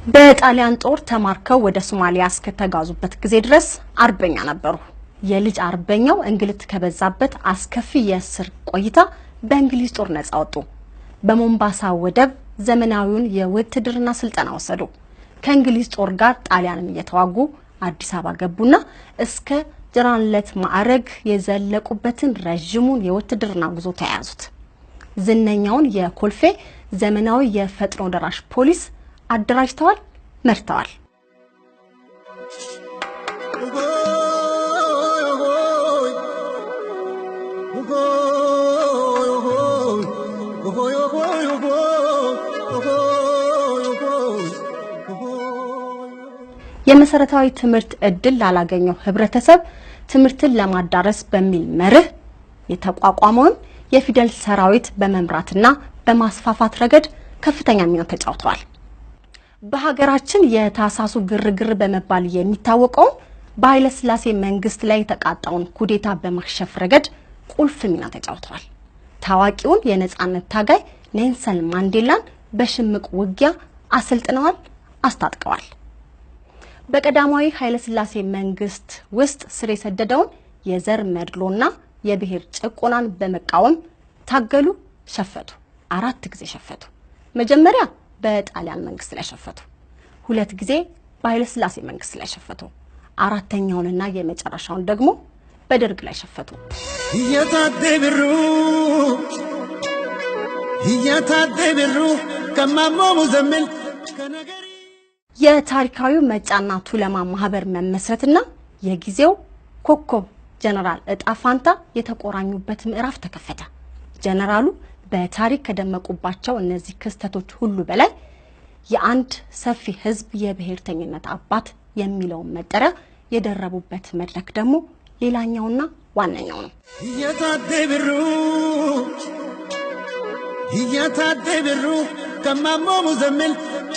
በጣሊያን ጦር ተማርከው ወደ ሶማሊያ እስከተጋዙበት ጊዜ ድረስ አርበኛ ነበሩ። የልጅ አርበኛው እንግልት ከበዛበት አስከፊ የእስር ቆይታ በእንግሊዝ ጦር ነፃ ወጡ። በሞምባሳ ወደብ ዘመናዊውን የውትድርና ስልጠና ወሰዱ። ከእንግሊዝ ጦር ጋር ጣሊያንን እየተዋጉ አዲስ አበባ ገቡና እስከ ጀነራልነት ማዕረግ የዘለቁበትን ረጅሙን የውትድርና ጉዞ ተያያዙት። ዝነኛውን የኮልፌ ዘመናዊ የፈጥኖ ደራሽ ፖሊስ አደራጅተዋል፣ መርተዋል። የመሰረታዊ ትምህርት እድል ላላገኘው ህብረተሰብ ትምህርትን ለማዳረስ በሚል መርህ የተቋቋመውን የፊደል ሰራዊት በመምራትና በማስፋፋት ረገድ ከፍተኛ ሚና ተጫውተዋል። በሀገራችን የታሳሱ ግርግር በመባል የሚታወቀው በኃይለ ሥላሴ መንግስት ላይ የተቃጣውን ኩዴታ በማክሸፍ ረገድ ቁልፍ ሚና ተጫውተዋል። ታዋቂውን የነጻነት ታጋይ ኔልሰን ማንዴላን በሽምቅ ውጊያ አሰልጥነዋል፣ አስታጥቀዋል። በቀዳማዊ ኃይለ ሥላሴ መንግስት ውስጥ ስር የሰደደውን የዘር መድሎና የብሔር ጭቆናን በመቃወም ታገሉ፣ ሸፈቱ። 4 ጊዜ ሸፈቱ። መጀመሪያ በጣሊያን መንግስት ላይ ሸፈቱ፣ 2 ጊዜ በኃይለ ሥላሴ መንግስት ላይ ሸፈቱ፣ 4ኛውንና የመጨረሻውን ደግሞ በደርግ ላይ ሸፈቱ። ይያታደብሩ ከማሞ ሙዘምል ከነገሪ የታሪካዊው መጫና ቱለማ ማህበር መመስረትና የጊዜው ኮከብ ጀነራል እጣፋንታ የተቆራኙበት ምዕራፍ ተከፈተ። ጀነራሉ በታሪክ ከደመቁባቸው እነዚህ ክስተቶች ሁሉ በላይ የአንድ ሰፊ ህዝብ የብሔርተኝነት አባት የሚለው መጠሪያ የደረቡበት መድረክ ደግሞ ሌላኛውና ዋነኛው ነው። ይያታደብሩ ከማሞ ሙዘምል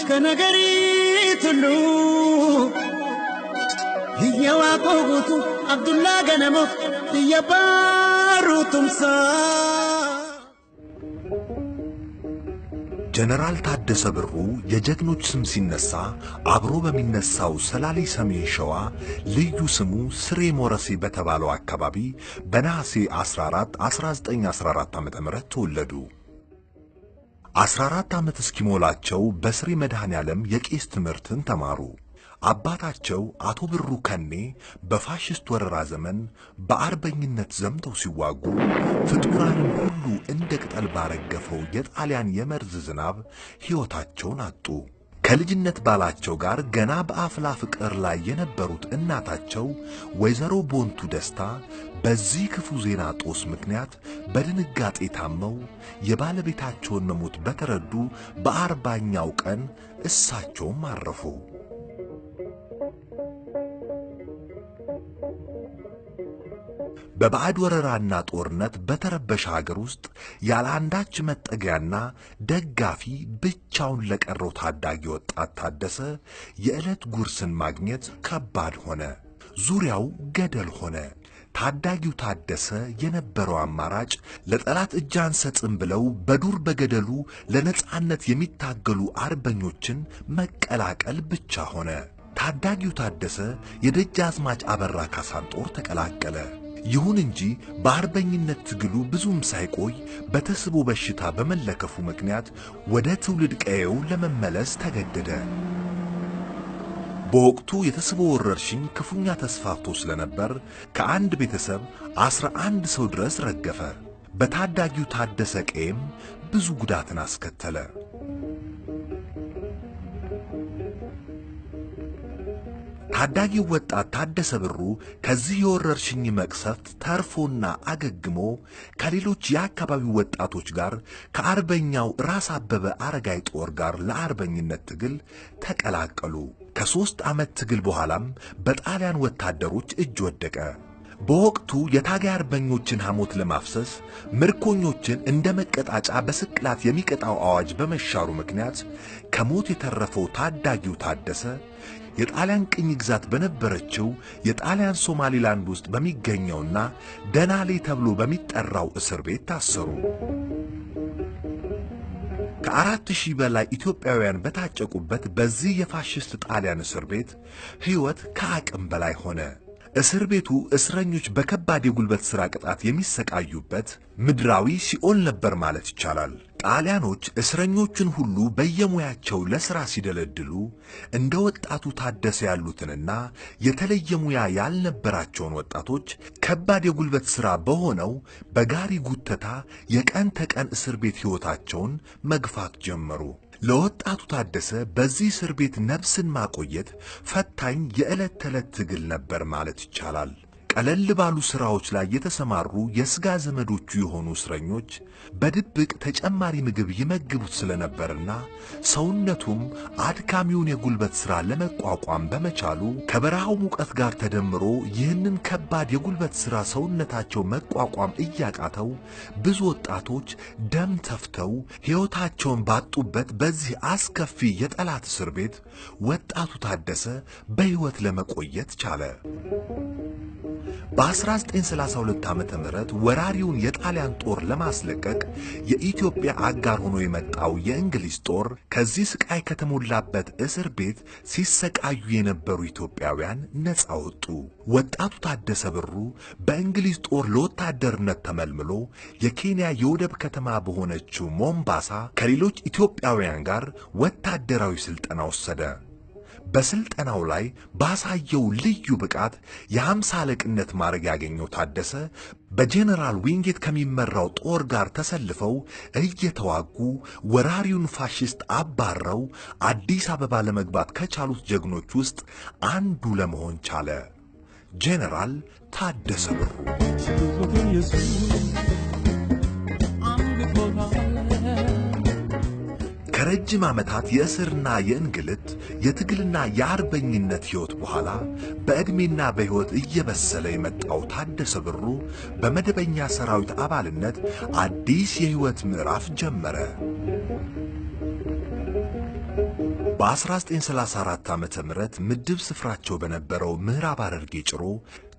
ከነገሪ ትሉ ይያዋቆጉቱ አብዱላ ገነሞ ይያባሩቱምሳ ጀነራል ታደሰ ብሩ የጀግኖች ስም ሲነሳ አብሮ በሚነሳው ሰላሌ ሰሜን ሸዋ ልዩ ስሙ ስሬ ሞረሴ በተባለው አካባቢ በነሐሴ 14 1914 ዓ.ም ተወለዱ። 14 ዓመት እስኪሞላቸው በስሬ መድኃኔዓለም የቄስ ትምህርትን ተማሩ። አባታቸው አቶ ብሩ ከኔ በፋሽስት ወረራ ዘመን በአርበኝነት ዘምተው ሲዋጉ ፍጡራንን ሁሉ እንደ ቅጠል ባረገፈው የጣሊያን የመርዝ ዝናብ ሕይወታቸውን አጡ። ከልጅነት ባላቸው ጋር ገና በአፍላ ፍቅር ላይ የነበሩት እናታቸው ወይዘሮ ቦንቱ ደስታ በዚህ ክፉ ዜና ጦስ ምክንያት በድንጋጤ ታመው የባለቤታቸውን መሞት በተረዱ በ40ኛው ቀን እሳቸውም አረፉ። በባዕድ ወረራና ጦርነት በተረበሸ ሀገር ውስጥ ያለ አንዳች መጠጊያና ደጋፊ ብቻውን ለቀረው ታዳጊ ወጣት ታደሰ የዕለት ጉርስን ማግኘት ከባድ ሆነ። ዙሪያው ገደል ሆነ። ታዳጊው ታደሰ የነበረው አማራጭ ለጠላት እጅ አንሰጥም ብለው በዱር በገደሉ ለነጻነት የሚታገሉ አርበኞችን መቀላቀል ብቻ ሆነ። ታዳጊው ታደሰ የደጃዝማች አበራ ካሳን ጦር ተቀላቀለ። ይሁን እንጂ በአርበኝነት ትግሉ ብዙም ሳይቆይ በተስቦ በሽታ በመለከፉ ምክንያት ወደ ትውልድ ቀየው ለመመለስ ተገደደ። በወቅቱ የተስቦ ወረርሽኝ ክፉኛ ተስፋፍቶ ስለነበር ከአንድ ቤተሰብ 11 ሰው ድረስ ረገፈ። በታዳጊው ታደሰ ቀየም ብዙ ጉዳትን አስከተለ። ታዳጊው ወጣት ታደሰ ብሩ ከዚህ የወረርሽኝ መቅሰፍት ተርፎና አገግሞ ከሌሎች የአካባቢው ወጣቶች ጋር ከአርበኛው ራስ አበበ አረጋይ ጦር ጋር ለአርበኝነት ትግል ተቀላቀሉ። ከ3 ዓመት ትግል በኋላም በጣሊያን ወታደሮች እጅ ወደቀ። በወቅቱ የታጋይ አርበኞችን ሐሞት ለማፍሰስ ምርኮኞችን እንደ መቀጣጫ በስቅላት የሚቀጣው አዋጅ በመሻሩ ምክንያት ከሞት የተረፈው ታዳጊው ታደሰ የጣሊያን ቅኝ ግዛት በነበረችው የጣሊያን ሶማሊላንድ ውስጥ በሚገኘውና ደናሌ ተብሎ በሚጠራው እስር ቤት ታሰሩ። ከ4000 በላይ ኢትዮጵያውያን በታጨቁበት በዚህ የፋሽስት ጣሊያን እስር ቤት ሕይወት ከአቅም በላይ ሆነ። እስር ቤቱ እስረኞች በከባድ የጉልበት ሥራ ቅጣት የሚሰቃዩበት ምድራዊ ሲኦል ነበር ማለት ይቻላል። ጣሊያኖች እስረኞቹን ሁሉ በየሙያቸው ለሥራ ሲደለድሉ እንደ ወጣቱ ታደሰ ያሉትንና የተለየ ሙያ ያልነበራቸውን ወጣቶች ከባድ የጉልበት ሥራ በሆነው በጋሪ ጉተታ የቀን ተቀን እስር ቤት ሕይወታቸውን መግፋት ጀመሩ። ለወጣቱ ታደሰ በዚህ እስር ቤት ነፍስን ማቆየት ፈታኝ የዕለት ተዕለት ትግል ነበር ማለት ይቻላል። ቀለል ባሉ ሥራዎች ላይ የተሰማሩ የሥጋ ዘመዶቹ የሆኑ እስረኞች በድብቅ ተጨማሪ ምግብ ይመግቡት ስለነበርና ሰውነቱም አድካሚውን የጉልበት ሥራ ለመቋቋም በመቻሉ ከበረሃው ሙቀት ጋር ተደምሮ ይህንን ከባድ የጉልበት ሥራ ሰውነታቸው መቋቋም እያቃተው ብዙ ወጣቶች ደም ተፍተው ሕይወታቸውን ባጡበት በዚህ አስከፊ የጠላት እስር ቤት ወጣቱ ታደሰ በሕይወት ለመቆየት ቻለ። በ1932 ዓመተ ምህረት ወራሪውን የጣሊያን ጦር ለማስለቀቅ የኢትዮጵያ አጋር ሆኖ የመጣው የእንግሊዝ ጦር ከዚህ ስቃይ ከተሞላበት እስር ቤት ሲሰቃዩ የነበሩ ኢትዮጵያውያን ነፃ ወጡ። ወጣቱ ታደሰ ብሩ በእንግሊዝ ጦር ለወታደርነት ተመልምሎ የኬንያ የወደብ ከተማ በሆነችው ሞምባሳ ከሌሎች ኢትዮጵያውያን ጋር ወታደራዊ ስልጠና ወሰደ። በስልጠናው ላይ ባሳየው ልዩ ብቃት የ50 አለቅነት ማዕረግ ያገኘው ታደሰ በጄኔራል ዊንጌት ከሚመራው ጦር ጋር ተሰልፈው እየተዋጉ ወራሪውን ፋሽስት አባረው አዲስ አበባ ለመግባት ከቻሉት ጀግኖች ውስጥ አንዱ ለመሆን ቻለ። ጄኔራል ታደሰ ብሩ ከረጅም ዓመታት የእስርና የእንግልት የትግልና የአርበኝነት ሕይወት በኋላ በዕድሜና በሕይወት እየበሰለ የመጣው ታደሰ ብሩ በመደበኛ ሰራዊት አባልነት አዲስ የሕይወት ምዕራፍ ጀመረ። በ1934 ዓመተ ምህረት ምድብ ስፍራቸው በነበረው ምዕራብ ሐረርጌ ጭሮ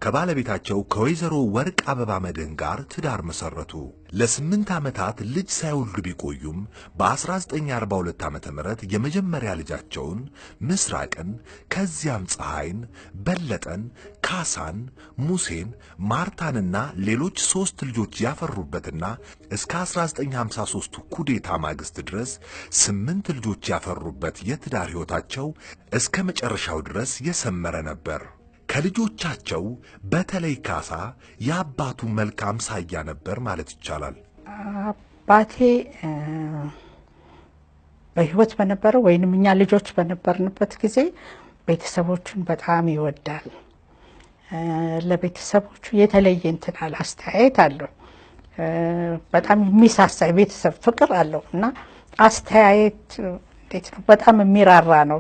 ከባለቤታቸው ከወይዘሮ ወርቅ አበባ መድህን ጋር ትዳር መሰረቱ። ለ8 ዓመታት ልጅ ሳይወልዱ ቢቆዩም በ1942 ዓመተ ምህረት የመጀመሪያ ልጃቸውን ምስራቅን፣ ከዚያም ፀሐይን፣ በለጠን፣ ካሳን፣ ሙሴን፣ ማርታንና ሌሎች 3 ልጆች ያፈሩበትና እስከ 1953 ኩዴታ ማግስት ድረስ 8 ልጆች ያፈሩበት የትዳር ሕይወታቸው እስከ መጨረሻው ድረስ የሰመረ ነበር። ከልጆቻቸው በተለይ ካሳ የአባቱ መልካም ሳያ ነበር ማለት ይቻላል። አባቴ በሕይወት በነበረው ወይንም እኛ ልጆች በነበርንበት ጊዜ ቤተሰቦቹን በጣም ይወዳል። ለቤተሰቦቹ የተለየ እንትን አስተያየት አለው። በጣም የሚሳሳ ቤተሰብ ፍቅር አለው እና አስተያየት እንዴት ነው በጣም የሚራራ ነው።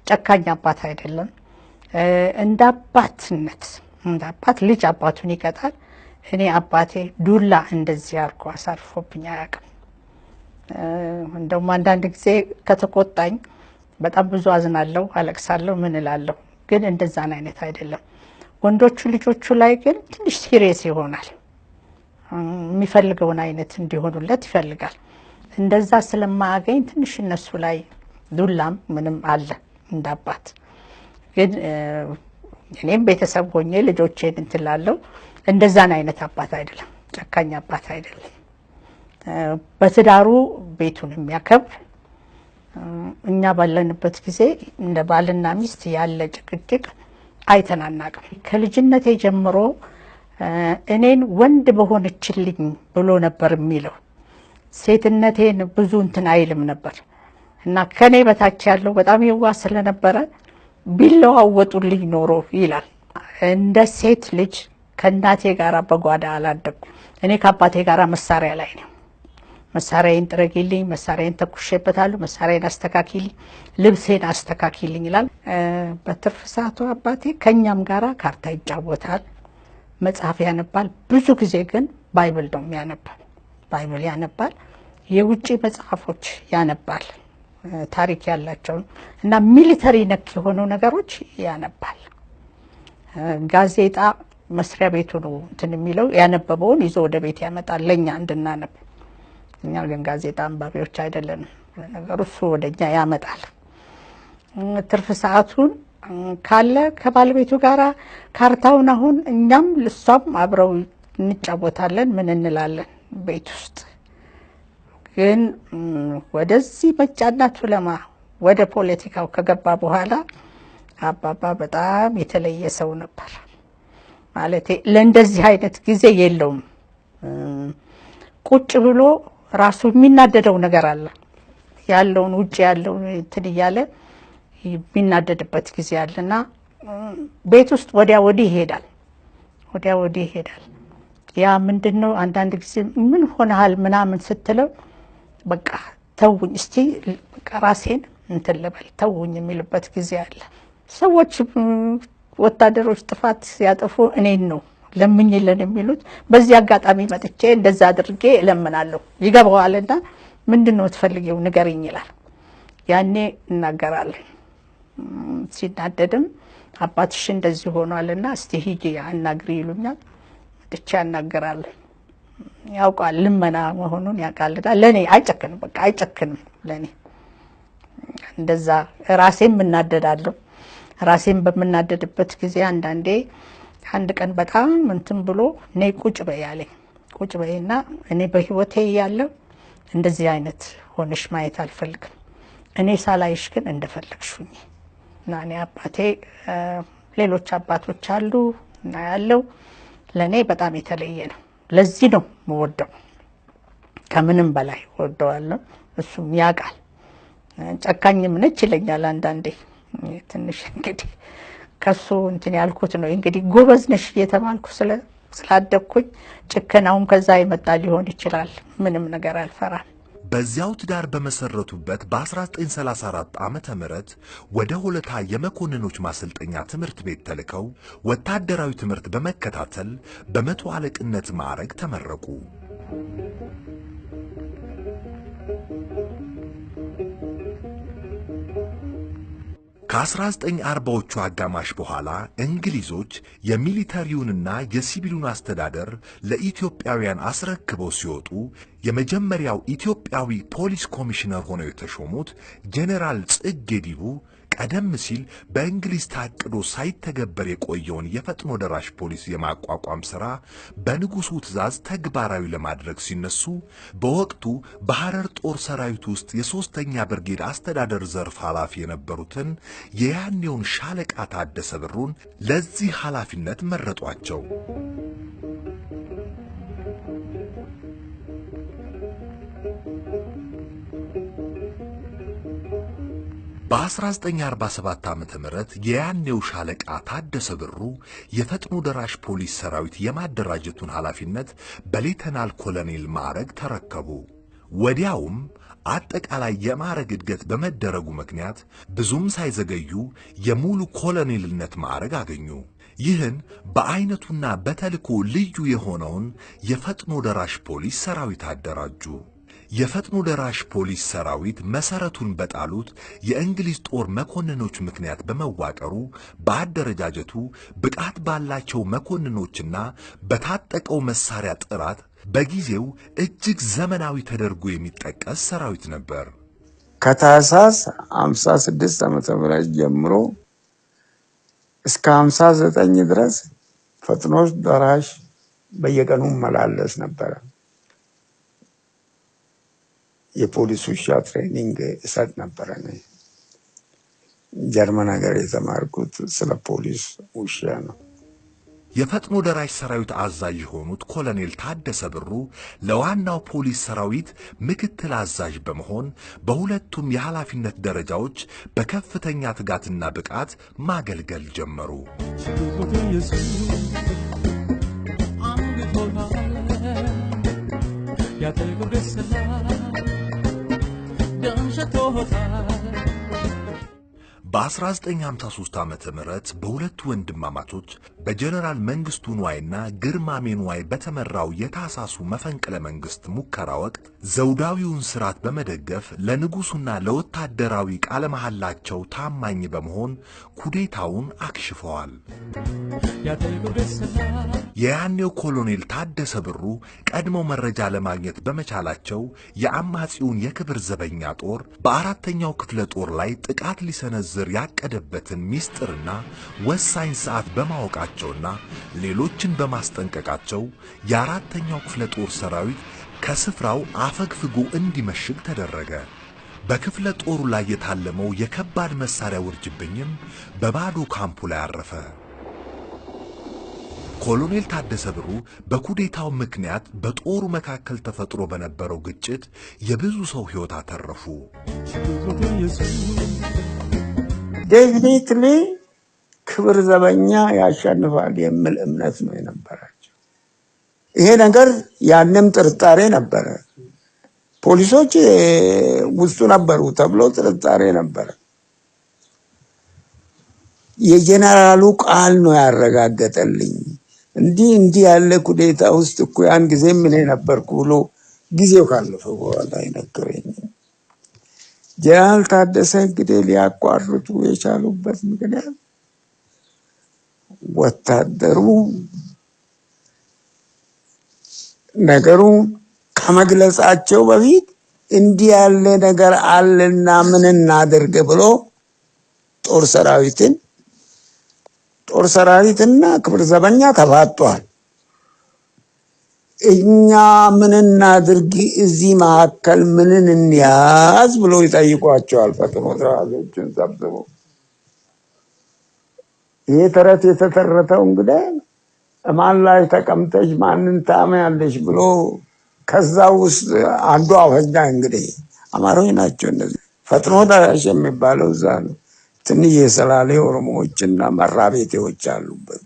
ጨካኝ አባት አይደለም። እንደ አባትነት እንደ አባት ልጅ አባቱን ይቀጣል። እኔ አባቴ ዱላ እንደዚህ አድርጎ አሳርፎብኝ አያውቅም። እንደውም አንዳንድ ጊዜ ከተቆጣኝ በጣም ብዙ አዝናለሁ፣ አለቅሳለሁ፣ ምን እላለሁ። ግን እንደዛን አይነት አይደለም። ወንዶቹ ልጆቹ ላይ ግን ትንሽ ሲሪየስ ይሆናል። የሚፈልገውን አይነት እንዲሆኑለት ይፈልጋል። እንደዛ ስለማያገኝ ትንሽ እነሱ ላይ ዱላም ምንም አለ እንደ አባት። ግን እኔም ቤተሰብ ሆኜ ልጆቼን እንትላለሁ። እንደዛን አይነት አባት አይደለም፣ ጨካኝ አባት አይደለም። በትዳሩ ቤቱን የሚያከብር እኛ ባለንበት ጊዜ እንደ ባልና ሚስት ያለ ጭቅጭቅ አይተናናቅም። ከልጅነቴ ጀምሮ እኔን ወንድ በሆነችልኝ ብሎ ነበር የሚለው። ሴትነቴን ብዙ እንትን አይልም ነበር እና ከኔ በታች ያለው በጣም የዋህ ስለነበረ ቢለዋወጡልኝ ኖሮ ይላል። እንደ ሴት ልጅ ከእናቴ ጋር በጓዳ አላደኩም። እኔ ከአባቴ ጋር መሳሪያ ላይ ነው። መሳሪያዬን ጥረጊልኝ፣ መሳሪያዬን ተኩሼበታለሁ፣ መሳሪያዬን አስተካኪልኝ፣ ልብሴን አስተካኪልኝ ይላል። በትርፍ ሰዓቱ አባቴ ከኛም ጋራ ካርታ ይጫወታል፣ መጽሐፍ ያነባል። ብዙ ጊዜ ግን ባይብል ነው የሚያነባል። ባይብል ያነባል፣ የውጭ መጽሐፎች ያነባል፣ ታሪክ ያላቸውን እና ሚሊተሪ ነክ የሆኑ ነገሮች ያነባል። ጋዜጣ መስሪያ ቤቱ ነው እንትን የሚለው፣ ያነበበውን ይዞ ወደ ቤት ያመጣል ለኛ እንድናነብ። እኛ ግን ጋዜጣ አንባቢዎች አይደለንም። ነገሩ እሱ ወደኛ ያመጣል። ትርፍ ሰዓቱን ካለ ከባለቤቱ ጋራ ካርታውን አሁን እኛም ልሷም አብረው እንጫወታለን። ምን እንላለን ቤት ውስጥ። ግን ወደዚህ መጫና ቱለማ ወደ ፖለቲካው ከገባ በኋላ አባባ በጣም የተለየ ሰው ነበር። ማለቴ ለእንደዚህ አይነት ጊዜ የለውም። ቁጭ ብሎ ራሱ የሚናደደው ነገር አለ። ያለውን ውጭ ያለውን እንትን እያለ የሚናደድበት ጊዜ አለና ቤት ውስጥ ወዲያ ወዲህ ይሄዳል፣ ወዲያ ወዲህ ይሄዳል። ያ ምንድነው አንዳንድ ጊዜ ምን ሆነሃል ምናምን ስትለው በቃ ተውኝ እስቲ በቃ ራሴን እንትን ልበል ተውኝ የሚልበት ጊዜ አለ። ሰዎች ወታደሮች ጥፋት ያጠፉ እኔን ነው ለምኝልን የሚሉት። በዚህ አጋጣሚ መጥቼ እንደዛ አድርጌ እለምናለሁ። ይገባዋልና ምንድነው ትፈልጊው ንገሪኝ ይላል። ያኔ እናገራለን። ሲናደድም አባትሽ እንደዚህ ሆኗልና እስቲ ሂጂ አናግሪ ይሉኛል። መጥቼ አናገራለሁ። ያውቃል ልመና መሆኑን ያውቃልና ለኔ አይጨክንም፣ በቃ አይጨክንም ለኔ። እንደዛ ራሴን እናደዳለሁ። ራሴን በምናደድበት ጊዜ አንዳንዴ አንድ ቀን በጣም እንትን ብሎ ነይ ቁጭ በይ አለኝ። ቁጭ በይና እኔ በህይወቴ ያለው እንደዚህ አይነት ሆነሽ ማየት አልፈልግም። እኔ ሳላይሽ ግን እንደፈለግሽኝ እና እኔ አባቴ ሌሎች አባቶች አሉ እና ያለው ለኔ በጣም የተለየ ነው። ለዚህ ነው የምወደው፣ ከምንም በላይ ወደዋለሁ። እሱም ያውቃል። ጨካኝም ነች ይለኛል አንዳንዴ። ትንሽ እንግዲህ ከሱ እንትን ያልኩት ነው እንግዲህ ጎበዝ ነሽ እየተባልኩ ስላደኩኝ ጭከናውም ከዛ ይመጣ ሊሆን ይችላል። ምንም ነገር አልፈራም። በዚያው ትዳር በመሰረቱበት በ1934 ዓመተ ምህረት ወደ ሆለታ የመኮንኖች ማሰልጠኛ ትምህርት ቤት ተልከው ወታደራዊ ትምህርት በመከታተል በመቶ አለቅነት ማዕረግ ተመረቁ። ከ1940ዎቹ አጋማሽ በኋላ እንግሊዞች የሚሊተሪውንና የሲቪሉን አስተዳደር ለኢትዮጵያውያን አስረክበው ሲወጡ የመጀመሪያው ኢትዮጵያዊ ፖሊስ ኮሚሽነር ሆነው የተሾሙት ጄኔራል ጽጌ ዲቡ ቀደም ሲል በእንግሊዝ ታቅዶ ሳይተገበር የቆየውን የፈጥኖ ደራሽ ፖሊስ የማቋቋም ሥራ በንጉሡ ትእዛዝ ተግባራዊ ለማድረግ ሲነሱ በወቅቱ በሐረር ጦር ሰራዊት ውስጥ የሶስተኛ ብርጌድ አስተዳደር ዘርፍ ኃላፊ የነበሩትን የያኔውን ሻለቃ ታደሰ ብሩን ለዚህ ኃላፊነት መረጧቸው። በ1947 ዓመተ ምህረት የያኔው ሻለቃ ታደሰ ብሩ የፈጥኖ ደራሽ ፖሊስ ሰራዊት የማደራጀቱን ኃላፊነት በሌተናል ኮሎኔል ማዕረግ ተረከቡ። ወዲያውም አጠቃላይ የማዕረግ እድገት በመደረጉ ምክንያት ብዙም ሳይዘገዩ የሙሉ ኮሎኔልነት ማዕረግ አገኙ። ይህን በአይነቱና በተልኮ ልዩ የሆነውን የፈጥኖ ደራሽ ፖሊስ ሰራዊት አደራጁ። የፈጥኖ ደራሽ ፖሊስ ሰራዊት መሰረቱን በጣሉት የእንግሊዝ ጦር መኮንኖች ምክንያት በመዋቀሩ በአደረጃጀቱ ብቃት ባላቸው መኮንኖችና በታጠቀው መሳሪያ ጥራት በጊዜው እጅግ ዘመናዊ ተደርጎ የሚጠቀስ ሰራዊት ነበር። ከታህሳስ 56 ዓመተ ምህረት ጀምሮ እስከ 59 ድረስ ፈጥኖ ደራሽ በየቀኑ መላለስ ነበር። የፖሊስ ውሻ ትሬኒንግ እሰጥ ነበር። እኔ ጀርመን ሀገር የተማርኩት ስለ ፖሊስ ውሻ ነው። የፈጥኖ ደራሽ ሰራዊት አዛዥ የሆኑት ኮሎኔል ታደሰ ብሩ ለዋናው ፖሊስ ሰራዊት ምክትል አዛዥ በመሆን በሁለቱም የኃላፊነት ደረጃዎች በከፍተኛ ትጋትና ብቃት ማገልገል ጀመሩ። በ1953 ዓመተ ምህረት በሁለቱ ወንድማማቾች በጀነራል መንግስቱ ንዋይና ግርማሜ ንዋይ በተመራው የታሳሱ መፈንቅለ መንግስት ሙከራ ወቅት ዘውዳዊውን ስርዓት በመደገፍ ለንጉሱና ለወታደራዊ ቃለ መሐላቸው ታማኝ በመሆን ኩዴታውን አክሽፈዋል። የያኔው ኮሎኔል ታደሰ ብሩ ቀድሞ መረጃ ለማግኘት በመቻላቸው የአማጺውን የክብር ዘበኛ ጦር በአራተኛው ክፍለ ጦር ላይ ጥቃት ሊሰነዝር ያቀደበትን ሚስጥርና ወሳኝ ሰዓት በማወቃቸውና ሌሎችን በማስጠንቀቃቸው የአራተኛው ክፍለ ጦር ሰራዊት ከስፍራው አፈግፍጎ እንዲመሽግ ተደረገ። በክፍለ ጦሩ ላይ የታለመው የከባድ መሳሪያ ውርጅብኝም በባዶ ካምፑ ላይ አረፈ። ኮሎኔል ታደሰ ብሩ በኩዴታው ምክንያት በጦሩ መካከል ተፈጥሮ በነበረው ግጭት የብዙ ሰው ሕይወት አተረፉ። ዴፊኒትሊ ክብር ዘበኛ ያሸንፋል የሚል እምነት ነው የነበራቸው። ይሄ ነገር ያንም ጥርጣሬ ነበረ። ፖሊሶች ውስጡ ነበሩ ተብሎ ጥርጣሬ ነበረ። የጀነራሉ ቃል ነው ያረጋገጠልኝ። እንዲህ ያለ ኩዴታ ውስጥ እኮ ያን ጊዜ ምን ነበርኩ ብሎ ጊዜው ካለፈ በኋላ ይነገረኝ። ጀነራል ታደሰ እንግዲህ ሊያቋርጡ የቻሉበት ምክንያት ወታደሩ ነገሩ ከመግለጻቸው በፊት እንዲህ ያለ ነገር አለና ምን እናድርግ ብሎ ጦር ሰራዊትና ክብር ዘበኛ ተፋጧል። እኛ ምን እናድርግ እዚህ መካከል ምንን እንያዝ ብሎ ይጠይቋቸዋል። ፈጥኖ ደራሾችን ሰብስቦ ይሄ ተረት የተተረተው እንግዲህ ማን ላይ ተቀምጠሽ ማንን ታመያለሽ ብሎ ከዛ ውስጥ አንዱ አፈኛ እንግዲህ አማሮች ናቸው። እነዚህ ፈጥኖ ደራሽ የሚባለው እዛ ነው። ትንሽ የሰላሌ ኦሮሞዎችና መራቤቴዎች አሉበት።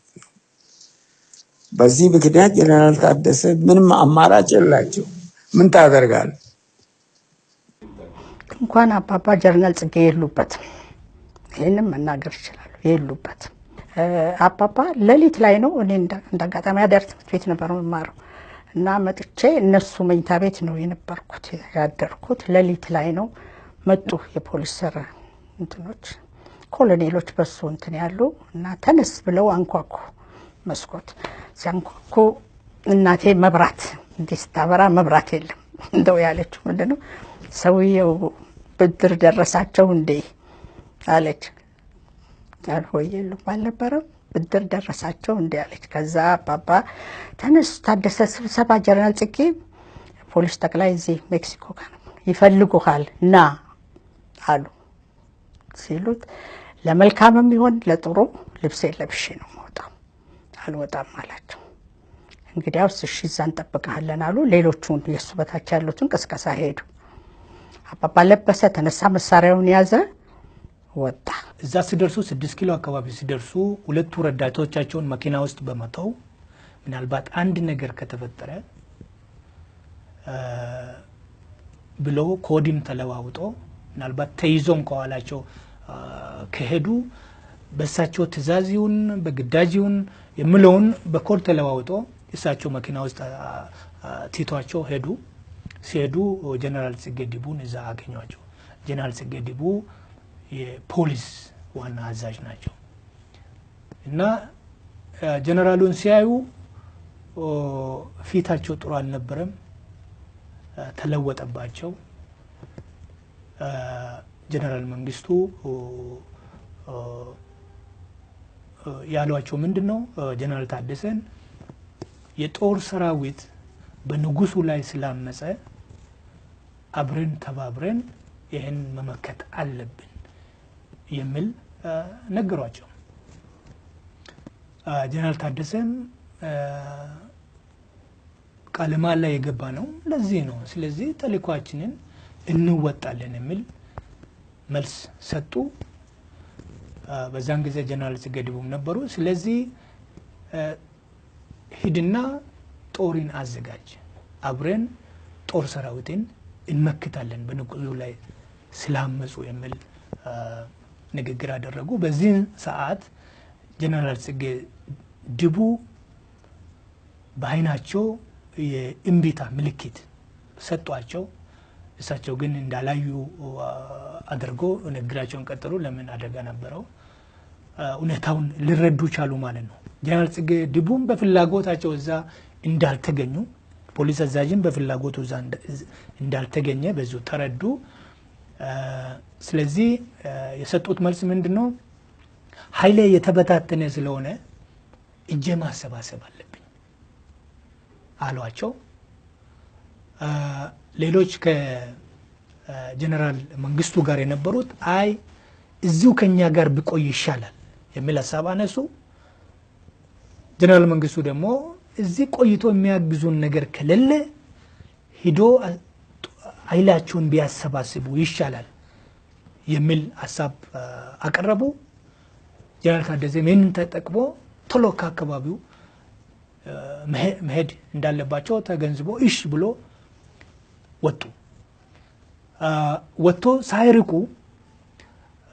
በዚህ ምክንያት ጀነራል ታደሰ ምንም አማራጭ የላቸው። ምን ታደርጋል? እንኳን አባባ ጀነራል ጽጌ የሉበትም። ይሄንም መናገር ይችላሉ። የሉበትም። አባባ ሌሊት ላይ ነው። እኔ እንዳጋጣሚ አዳር ትምህርት ቤት ነበር የምማረው እና መጥቼ እነሱ መኝታ ቤት ነው የነበርኩት ያደርኩት። ሌሊት ላይ ነው መጡ የፖሊስ እንትኖች ኮሎኔሎች በሱ እንትን ያሉ እና ተነስ ብለው አንኳኩ። መስኮት ሲያንኳኩ እናቴ መብራት እንዲህ ስታበራ መብራት የለም እንደው ያለችው ምንድነው ሰውየው ብድር ደረሳቸው እንዴ አለች። አልሆየሉ አልነበረም ብድር ደረሳቸው እንዴ አለች። ከዛ አባባ ተነስ ታደሰ ስብሰባ ጀነራል ጽጌ ፖሊስ ጠቅላይ እዚህ ሜክሲኮ ጋር ይፈልጉሃል ና አሉ። ሲሉት ለመልካምም ይሆን ለጥሩ ልብሴ ለብሼ ነው የምወጣው፣ አልወጣም አላቸው። እንግዲያውስ እሺ እዛ እንጠብቅሃለን አሉ። ሌሎቹን የሱ በታች ያሉትን ቅስቀሳ ሄዱ። አባባ ለበሰ፣ ተነሳ፣ መሳሪያውን ያዘ፣ ወጣ። እዛ ሲደርሱ 6 ኪሎ አካባቢ ሲደርሱ ሁለቱ ረዳቶቻቸውን መኪና ውስጥ በመተው ምናልባት አንድ ነገር ከተፈጠረ ብሎ ኮዲም ተለዋውጦ ምናልባት ተይዞም ከኋላቸው ከሄዱ በእሳቸው ትእዛዚውን በግዳጂውን የምለውን በኮድ ተለዋውጦ እሳቸው መኪና ውስጥ ቲቷቸው ሄዱ። ሲሄዱ ጀነራል ጽጌ ዲቡን እዛ አገኟቸው። ጀነራል ጽጌ ዲቡ የፖሊስ ዋና አዛዥ ናቸው እና ጀነራሉን ሲያዩ ፊታቸው ጥሩ አልነበረም፣ ተለወጠባቸው። ጀነራል መንግስቱ ያሏቸው ምንድነው ጀነራል ታደሰን የጦር ሰራዊት በንጉሱ ላይ ስላመፀ አብረን ተባብረን ይህን መመከት አለብን የሚል ነገሯቸው። ጀነራል ታደሰም ቃለ መሃላ የገባ ነው ለዚህ ነው፣ ስለዚህ ተልዕኳችንን እንወጣለን የሚል መልስ ሰጡ። በዛን ጊዜ ጀነራል ጽጌ ድቡም ነበሩ። ስለዚህ ሂድና ጦርን አዘጋጅ፣ አብረን ጦር ሰራዊትን እንመክታለን በንጉሱ ላይ ስላመፁ የሚል ንግግር አደረጉ። በዚህ ሰዓት ጀነራል ጽጌ ድቡ በአይናቸው የእምቢታ ምልክት ሰጧቸው። እሳቸው ግን እንዳላዩ አድርጎ ንግግራቸውን ቀጠሉ። ለምን አደጋ ነበረው፣ እውነታውን ሊረዱ ቻሉ ማለት ነው። ጀነራል ጽጌ ድቡም በፍላጎታቸው እዛ እንዳልተገኙ፣ ፖሊስ አዛዥን በፍላጎቱ እዛ እንዳልተገኘ በዚሁ ተረዱ። ስለዚህ የሰጡት መልስ ምንድነው? ኃይሌ የተበታተነ ስለሆነ እጄ ማሰባሰብ አለብኝ አሏቸው። ሌሎች ከጀነራል መንግስቱ ጋር የነበሩት አይ እዚሁ ከኛ ጋር ቢቆይ ይሻላል የሚል ሀሳብ አነሱ። ጀነራል መንግስቱ ደግሞ እዚህ ቆይቶ የሚያግዙን ነገር ከሌለ ሂዶ ኃይላቸውን ቢያሰባስቡ ይሻላል የሚል ሀሳብ አቀረቡ። ጀነራል ታደሰ ይህንን ተጠቅሞ ቶሎ ከአካባቢው መሄድ እንዳለባቸው ተገንዝቦ እሺ ብሎ ወጡ። ወጥቶ ሳይርቁ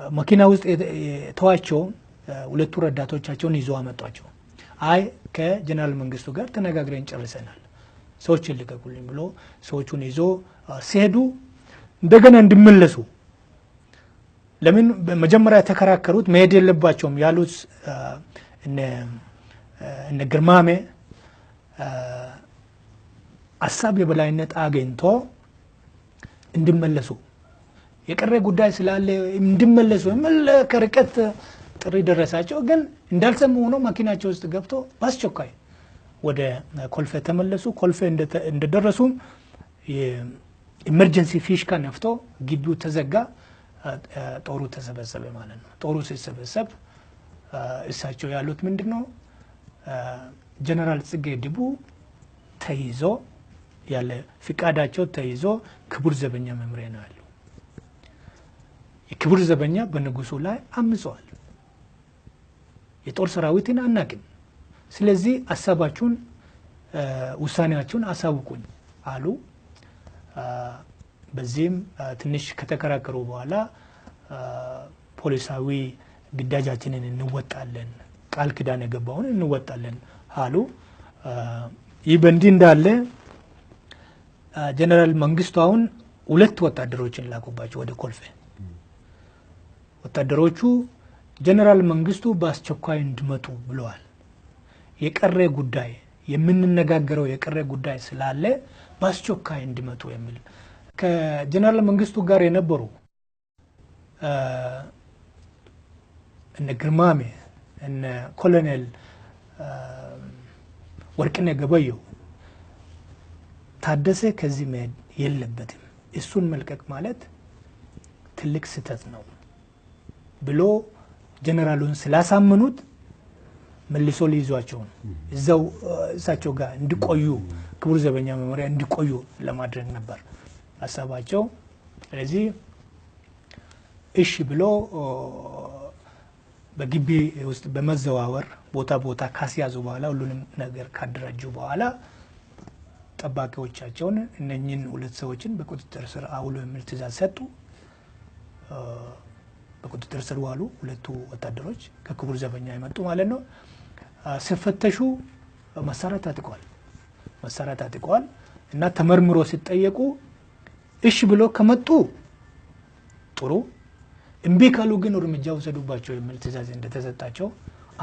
መኪና ውስጥ የተዋቸው ሁለቱ ረዳቶቻቸውን ይዘው አመጧቸው። አይ ከጀነራል መንግስቱ ጋር ተነጋግረን ጨርሰናል፣ ሰዎችን ልቀቁልኝ ብሎ ሰዎቹን ይዞ ሲሄዱ እንደገና እንዲመለሱ ለምን በመጀመሪያ ተከራከሩት። መሄድ የለባቸውም ያሉት እነ ግርማሜ ሀሳብ የበላይነት አገኝቶ እንዲመለሱ የቀረ ጉዳይ ስላለ እንዲመለሱ ከርቀት ጥሪ ደረሳቸው። ግን እንዳልሰሙ ሆኖ መኪናቸው ውስጥ ገብቶ በአስቸኳይ ወደ ኮልፌ ተመለሱ። ኮልፌ እንደደረሱ ኢመርጀንሲ ፊሽካ ነፍቶ ግቢው ተዘጋ። ጦሩ ተሰበሰበ ማለት ነው። ጦሩ ሲሰበሰብ እሳቸው ያሉት ምንድነው? ጀነራል ጽጌ ድቡ ተይዞ ያለ ፍቃዳቸው ተይዞ ክቡር ዘበኛ መምሪያ ነው ያለው። የክቡር ዘበኛ በንጉሱ ላይ አምፀዋል። የጦር ሰራዊትን አናቅም፣ ስለዚህ ሀሳባችሁን ውሳኔያችሁን አሳውቁኝ አሉ። በዚህም ትንሽ ከተከራከሩ በኋላ ፖሊሳዊ ግዳጃችንን እንወጣለን፣ ቃል ኪዳን የገባውን እንወጣለን አሉ። ይህ በእንዲህ እንዳለ ጀነራል መንግስቱ አሁን ሁለት ወታደሮችን ላኩባቸው ወደ ኮልፌ። ወታደሮቹ ጀነራል መንግስቱ በአስቸኳይ እንዲመጡ ብለዋል። የቀረ ጉዳይ የምንነጋገረው የቀረ ጉዳይ ስላለ በአስቸኳይ እንዲመጡ የሚል ከጀነራል መንግስቱ ጋር የነበሩ እነ ግርማሜ እነ ኮሎኔል ወርቅነህ ገበየሁ ታደሰ ከዚህ መሄድ የለበትም፣ እሱን መልቀቅ ማለት ትልቅ ስህተት ነው ብሎ ጀነራሉን ስላሳመኑት መልሶ ሊይዟቸው እዛው እሳቸው ጋር እንዲቆዩ ክቡር ዘበኛ መምሪያ እንዲቆዩ ለማድረግ ነበር ሀሳባቸው። ስለዚህ እሺ ብሎ በግቢ ውስጥ በመዘዋወር ቦታ ቦታ ካስያዙ በኋላ ሁሉንም ነገር ካደራጁ በኋላ ጠባቂዎቻቸውን እነኚህን ሁለት ሰዎችን በቁጥጥር ስር አውሎ የሚል ትእዛዝ ሰጡ። በቁጥጥር ስር ዋሉ ሁለቱ ወታደሮች ከክቡር ዘበኛ የመጡ ማለት ነው። ሲፈተሹ መሳሪያ ታጥቀዋል እና ተመርምሮ ሲጠየቁ እሺ ብሎ ከመጡ ጥሩ፣ እምቢ ካሉ ግን እርምጃ ወሰዱባቸው የሚል ትእዛዝ እንደተሰጣቸው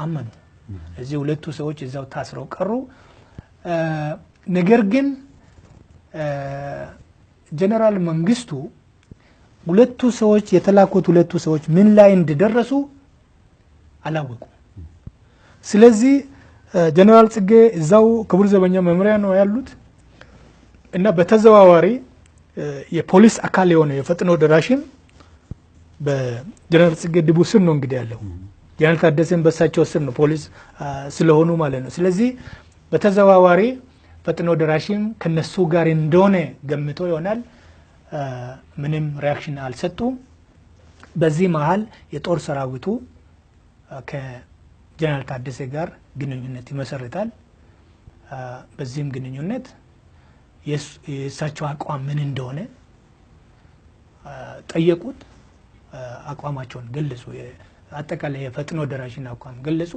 አመኑ። እዚህ ሁለቱ ሰዎች እዛው ታስረው ቀሩ። ነገር ግን ጀነራል መንግስቱ ሁለቱ ሰዎች የተላኩት ሁለቱ ሰዎች ምን ላይ እንደደረሱ አላወቁ። ስለዚህ ጀነራል ጽጌ እዛው ክቡር ዘበኛ መምሪያ ነው ያሉት እና በተዘዋዋሪ የፖሊስ አካል የሆነ የፈጥኖ ደራሽም በጀነራል ጽጌ ድቡ ስር ነው እንግዲህ ያለው። ጀነራል ታደሰን በሳቸው ስር ነው ፖሊስ ስለሆኑ ማለት ነው። ስለዚህ በተዘዋዋሪ ፈጥኖ ደራሽም ከነሱ ጋር እንደሆነ ገምቶ ይሆናል ምንም ሪአክሽን አልሰጡም። በዚህ መሃል የጦር ሰራዊቱ ከጀነራል ታደሰ ጋር ግንኙነት ይመሰርታል። በዚህም ግንኙነት የእሳቸው አቋም ምን እንደሆነ ጠየቁት። አቋማቸውን ገለጹ። አጠቃላይ የፈጥኖ ደራሽን አቋም ገለጹ።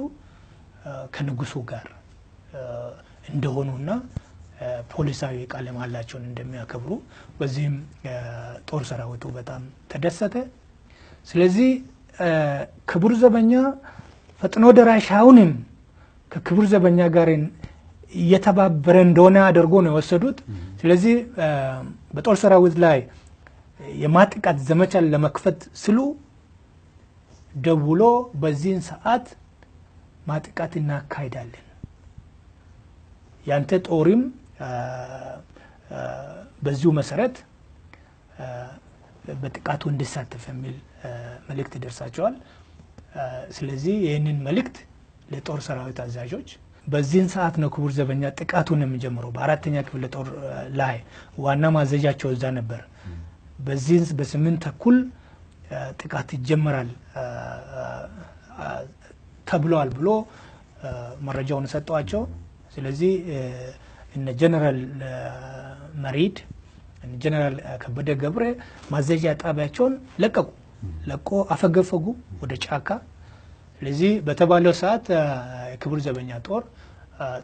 ከንጉሱ ጋር እንደሆኑና ፖሊሳዊ ቃለ መሃላቸውን እንደሚያከብሩ በዚህም ጦር ሰራዊቱ በጣም ተደሰተ። ስለዚህ ክቡር ዘበኛ ፈጥኖ ደራሽ አሁንም ከክቡር ዘበኛ ጋር እየተባበረ እንደሆነ አድርጎ ነው የወሰዱት። ስለዚህ በጦር ሰራዊት ላይ የማጥቃት ዘመቻን ለመክፈት ስሉ ደውሎ በዚህን ሰዓት ማጥቃት እናካሂዳለን፣ ያንተ ጦርም በዚሁ መሰረት በጥቃቱ እንዲሳተፍ የሚል መልእክት ደርሳቸዋል። ስለዚህ ይህንን መልእክት ለጦር ሰራዊት አዛዦች በዚህን ሰዓት ነው ክቡር ዘበኛ ጥቃቱን የሚጀምረው። በአራተኛ ክፍለ ጦር ላይ ዋና ማዘዣቸው እዛ ነበር። በዚህን በ8 ተኩል ጥቃት ይጀምራል ተብሏል ብሎ መረጃውን ሰጠዋቸው። ስለዚህ እነ ጀነራል መሪድ እነ ጀነራል ከበደ ገብረ ማዘዣ ጣቢያቸውን ለቆ አፈገፈጉ ወደ ጫካ። ስለዚህ በተባለው ሰዓት ክቡር ዘበኛ ጦር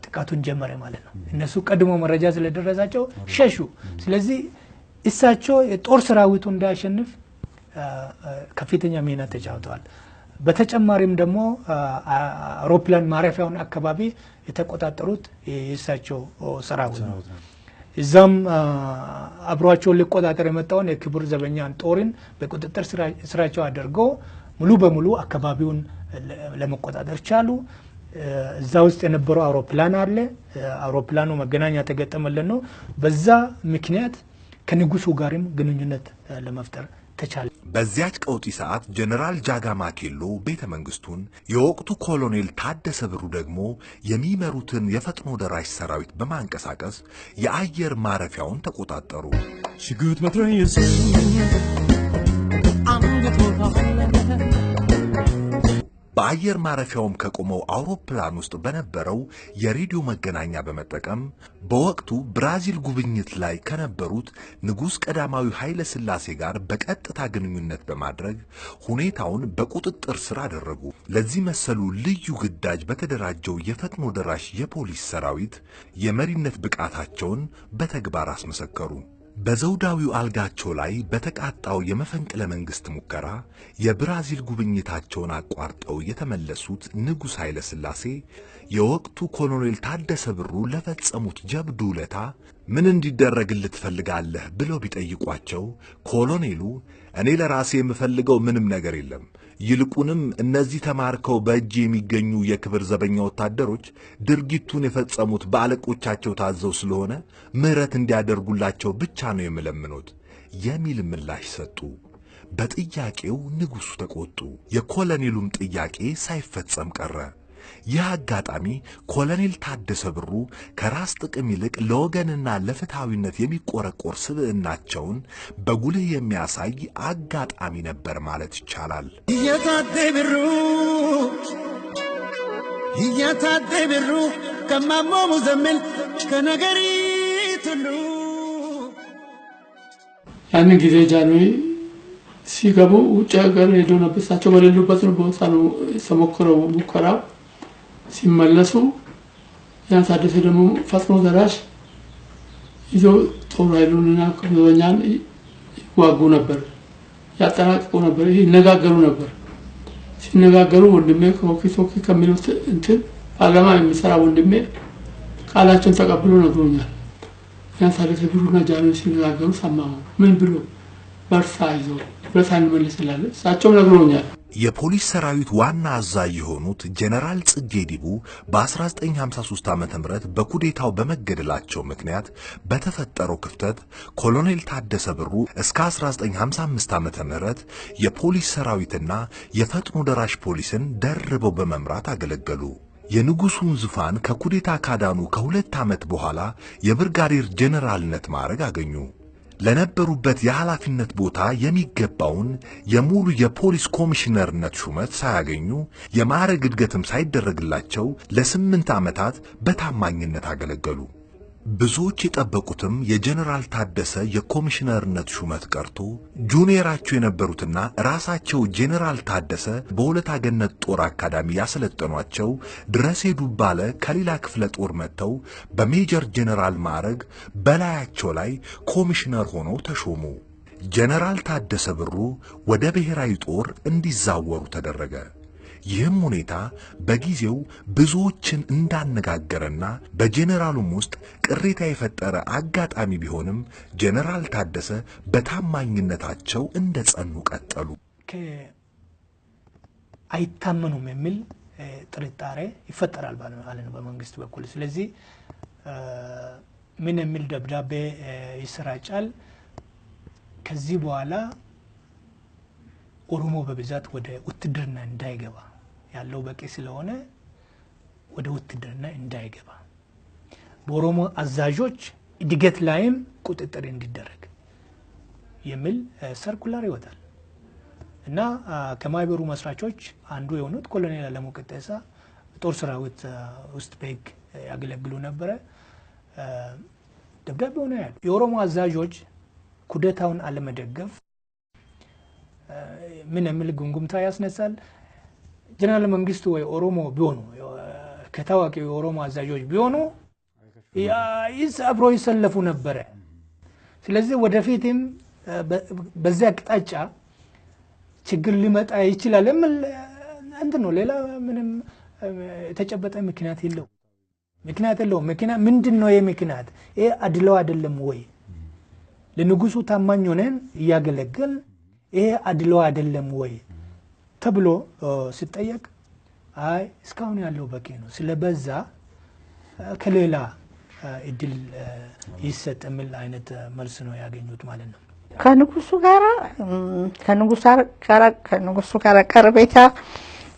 ጥቃቱን ጀመረ ማለት ነው። እነሱ ቀድሞ መረጃ ስለደረሳቸው ሸሹ። ስለዚህ እሳቸው የጦር ሰራዊቱ እንዳያሸንፍ ከፍተኛ ሚና ተጫውተዋል። በተጨማሪም ደግሞ አውሮፕላን ማረፊያውን አካባቢ የተቆጣጠሩት የእሳቸው ሰራዊት ነው። እዛም አብሯቸው ሊቆጣጠር የመጣውን የክቡር ዘበኛን ጦርን በቁጥጥር ስራቸው አድርገው ሙሉ በሙሉ አካባቢውን ለመቆጣጠር ቻሉ። እዛ ውስጥ የነበረው አውሮፕላን አለ። አውሮፕላኑ መገናኛ ተገጠመልን ነው። በዛ ምክንያት ከንጉሱ ጋርም ግንኙነት ለመፍጠር ተቻለ። በዚያች ቀውጢ ሰዓት ጀነራል ጃጋማ ኬሎ ቤተ መንግስቱን፣ የወቅቱ ኮሎኔል ታደሰ ብሩ ደግሞ የሚመሩትን የፈጥኖ ደራሽ ሰራዊት በማንቀሳቀስ የአየር ማረፊያውን ተቆጣጠሩ። ሽጉጥ መትረየስ በአየር ማረፊያውም ከቆመው አውሮፕላን ውስጥ በነበረው የሬዲዮ መገናኛ በመጠቀም በወቅቱ ብራዚል ጉብኝት ላይ ከነበሩት ንጉሥ ቀዳማዊ ኃይለ ሥላሴ ጋር በቀጥታ ግንኙነት በማድረግ ሁኔታውን በቁጥጥር ስር አደረጉ። ለዚህ መሰሉ ልዩ ግዳጅ በተደራጀው የፈጥኖ ደራሽ የፖሊስ ሰራዊት የመሪነት ብቃታቸውን በተግባር አስመሰከሩ። በዘውዳዊው አልጋቸው ላይ በተቃጣው የመፈንቅለ መንግስት ሙከራ የብራዚል ጉብኝታቸውን አቋርጠው የተመለሱት ንጉሥ ኃይለ ሥላሴ የወቅቱ ኮሎኔል ታደሰ ብሩ ለፈጸሙት ጀብዱ ውለታ ምን እንዲደረግልህ ትፈልጋለህ ብለው ቢጠይቋቸው ኮሎኔሉ እኔ ለራሴ የምፈልገው ምንም ነገር የለም፣ ይልቁንም እነዚህ ተማርከው በእጅ የሚገኙ የክብር ዘበኛ ወታደሮች ድርጊቱን የፈጸሙት በአለቆቻቸው ታዘው ስለሆነ ምህረት እንዲያደርጉላቸው ብቻ ነው የምለምኑት የሚል ምላሽ ሰጡ። በጥያቄው ንጉሡ ተቆጡ። የኮሎኔሉም ጥያቄ ሳይፈጸም ቀረ። ይህ አጋጣሚ ኮሎኔል ታደሰ ብሩ ከራስ ጥቅም ይልቅ ለወገንና ለፍትሃዊነት የሚቆረቆር ስብዕናቸውን በጉልህ የሚያሳይ አጋጣሚ ነበር ማለት ይቻላል። እያታደ ብሩ ከማሞ ሙዘምል ከነገሪት ሁሉ ያንን ጊዜ ጃንሆይ ሲገቡ ውጭ ሀገር ሄዶ ነበር። እሳቸው በሌሉበት ቦታ ነው የተሞከረው ሙከራው። ሲመለሱ ያን ታደሰ ደግሞ ፈጥኖ ደራሽ ይዞ ጦር ኃይሉንና ክፍለኛን ይዋጉ ነበር፣ ያጠናቅቁ ነበር፣ ይነጋገሩ ነበር። ሲነጋገሩ ወንድሜ ከኦኪሶኪ ከሚሉት እንትን ፓርላማ የሚሰራ ወንድሜ ቃላቸውን ተቀብሎ ነግሮኛል። ያን ታደሰ ብሩና ጃንሆይ ሲነጋገሩ ሰማሁ። ምን ብሎ በርሳ ይዞ ብረታን መልስላለ እሳቸው ነግሮኛል። የፖሊስ ሰራዊት ዋና አዛዥ የሆኑት ጀነራል ጽጌ ዲቡ በ1953 ዓ.ም በኩዴታው በመገደላቸው ምክንያት በተፈጠረው ክፍተት ኮሎኔል ታደሰ ብሩ እስከ 1955 ዓ.ም የፖሊስ ሰራዊትና የፈጥኖ ደራሽ ፖሊስን ደርበው በመምራት አገለገሉ። የንጉሱን ዙፋን ከኩዴታ ካዳኑ ከሁለት ዓመት በኋላ የብርጋዴር ጀነራልነት ማዕረግ አገኙ። ለነበሩበት የኃላፊነት ቦታ የሚገባውን የሙሉ የፖሊስ ኮሚሽነርነት ሹመት ሳያገኙ የማዕረግ እድገትም ሳይደረግላቸው ለ8 ዓመታት በታማኝነት አገለገሉ። ብዙዎች የጠበቁትም የጀነራል ታደሰ የኮሚሽነርነት ሹመት ቀርቶ ጁኒየራቸው የነበሩትና ራሳቸው ጀነራል ታደሰ በሁለታ ገነት ጦር አካዳሚ ያሰለጠኗቸው ድረሴ ዱባለ ከሌላ ክፍለ ጦር መጥተው በሜጀር ጀነራል ማዕረግ በላያቸው ላይ ኮሚሽነር ሆነው ተሾሙ። ጀነራል ታደሰ ብሩ ወደ ብሔራዊ ጦር እንዲዛወሩ ተደረገ። ይህም ሁኔታ በጊዜው ብዙዎችን እንዳነጋገረና በጀነራሉም ውስጥ ቅሬታ የፈጠረ አጋጣሚ ቢሆንም ጀነራል ታደሰ በታማኝነታቸው እንደጸኑ ቀጠሉ። አይታመኑም የሚል ጥርጣሬ ይፈጠራል ማለት ነው በመንግስት በኩል። ስለዚህ ምን የሚል ደብዳቤ ይሰራጫል? ከዚህ በኋላ ኦሮሞ በብዛት ወደ ውትድርና እንዳይገባ ያለው በቂ ስለሆነ ወደ ውትድርና እንዳይገባ በኦሮሞ አዛዦች እድገት ላይም ቁጥጥር እንዲደረግ የሚል ሰርኩላር ይወጣል እና ከማይበሩ መስራቾች አንዱ የሆኑት ኮሎኔል አለሙ ቀጤሳ ጦር ሰራዊት ውስጥ በህግ ያገለግሉ ነበረ። ደብዳቤው ነው ያለው። የኦሮሞ አዛዦች ኩዴታውን አለመደገፍ ምን የሚል ጉምጉምታ ያስነሳል? ጀነራል መንግስቱ ወይ ኦሮሞ ቢሆኑ ከታዋቂ የኦሮሞ አዛዦች ቢሆኑ አብሮ ይሰለፉ ነበረ። ስለዚህ ወደፊትም በዚያ አቅጣጫ ችግር ሊመጣ ይችላል የሚል እንትን ነው። ሌላ ምንም የተጨበጠ ምክንያት የለውም። ምክንያት ምንድነው? የምክንያት ይሄ አድለው አይደለም ወይ? ለንጉሱ ታማኝ ሆነን እያገለገል ይሄ አድለው አይደለም ወይ ተብሎ ሲጠየቅ አይ እስካሁን ያለው በቂ ነው፣ ስለበዛ ከሌላ እድል ይሰጥ የሚል አይነት መልስ ነው ያገኙት ማለት ነው። ከንጉሱ ጋር ቀረቤታ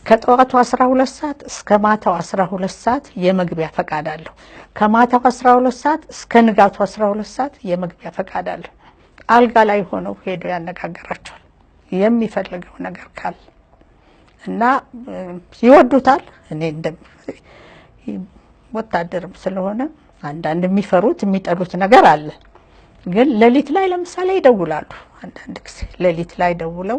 ከጠዋቱ 12 ሰዓት እስከ ማታው 12 ሰዓት የመግቢያ ፈቃድ አለው። ከማታው 12 ሰዓት እስከ ንጋቱ 12 ሰዓት የመግቢያ ፈቃድ አለው። አልጋ ላይ ሆነው ሄዶ ያነጋግራቸዋል የሚፈልገው ነገር ካለ እና ይወዱታል። እኔ ወታደርም ስለሆነ አንዳንድ የሚፈሩት የሚጠሉት ነገር አለ። ግን ሌሊት ላይ ለምሳሌ ይደውላሉ። አንዳንድ ጊዜ ሌሊት ላይ ደውለው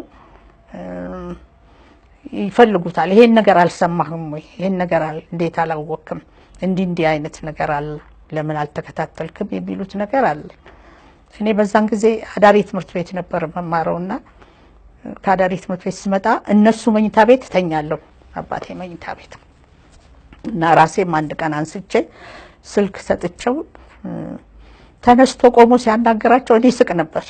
ይፈልጉታል። ይሄን ነገር አልሰማህም ወይ? ይሄን ነገር እንዴት አላወቅም? እንዲህ አይነት ነገር አለ፣ ለምን አልተከታተልክም? የሚሉት ነገር አለ። እኔ በዛን ጊዜ አዳሪ ትምህርት ቤት ነበር መማረውና ከአዳሪ ትምህርት ቤት ስመጣ እነሱ መኝታ ቤት ተኛለሁ፣ አባቴ መኝታ ቤት እና ራሴም አንድ ቀን አንስቼ ስልክ ሰጥቼው ተነስቶ ቆሞ ሲያናገራቸው እኔ ስቅ ነበር።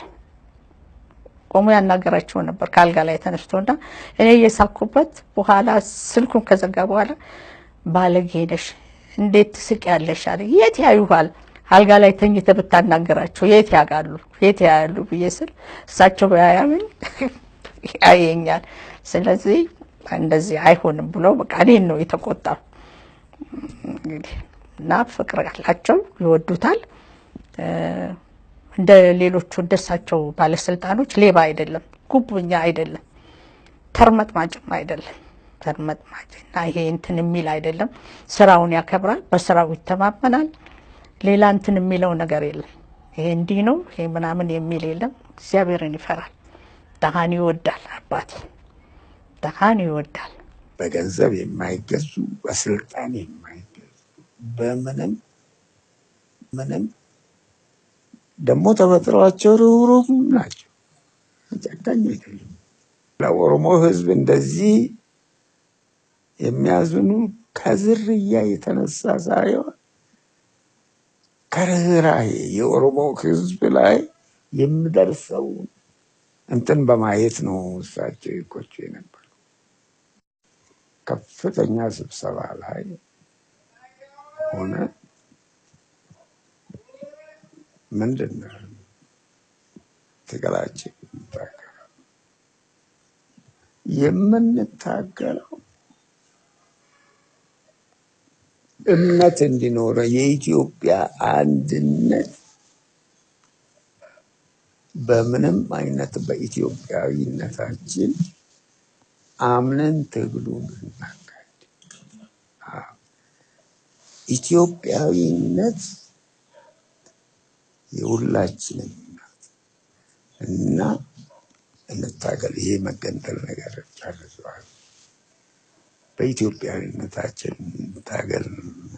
ቆሞ ያናገራቸው ነበር ካልጋ ላይ ተነስቶና እኔ እየሳኩበት በኋላ ስልኩን ከዘጋ በኋላ ባለጌ ነሽ እንዴት ትስቂያለሽ አለ። የት ያዩሃል? አልጋ ላይ ተኝተህ ብታናገራቸው የት ያጋሉ? የት ያያሉ ብዬ ስል እሳቸው ባያምን ያየኛል። ስለዚህ እንደዚህ አይሆንም ብሎ በቃ እኔን ነው የተቆጣው። እንግዲህ እና ፍቅር ያላቸው ይወዱታል። እንደ ሌሎቹ እንደሳቸው ባለስልጣኖች ሌባ አይደለም፣ ጉቦኛ አይደለም፣ ተርመጥማጭም አይደለም። ተርመጥማጭና ይሄ እንትን የሚል አይደለም። ስራውን ያከብራል፣ በስራው ይተማመናል። ሌላ እንትን የሚለው ነገር የለም። ይሄ እንዲህ ነው ይሄ ምናምን የሚል የለም። እግዚአብሔርን ይፈራል። ደሃን ይወዳል። አባቴ ደሃን ይወዳል። በገንዘብ የማይገዙ በስልጣን የማይገዙ በምንም ደግሞ ተፈጥሯቸው ርኅሩህ ናቸው። ጨካኝ አይደሉም። ለኦሮሞ ሕዝብ እንደዚህ የሚያዝኑ ከዝርያ የተነሳ ሳይሆን ከርኅራኄ የኦሮሞ ሕዝብ ላይ የሚደርሰው እንትን በማየት ነው እሳቸው ይቆጩ ነበር። ከፍተኛ ስብሰባ ላይ ሆነ ምንድነው ትግላችን የምንታገለው እምነት እንዲኖር የኢትዮጵያ አንድነት በምንም አይነት በኢትዮጵያዊነታችን አምነን ትግሉን እናካሂድ። ኢትዮጵያዊነት የሁላችንም እና እንታገል። ይሄ መገንጠል ነገር ጨርሷል። በኢትዮጵያዊነታችን እንታገል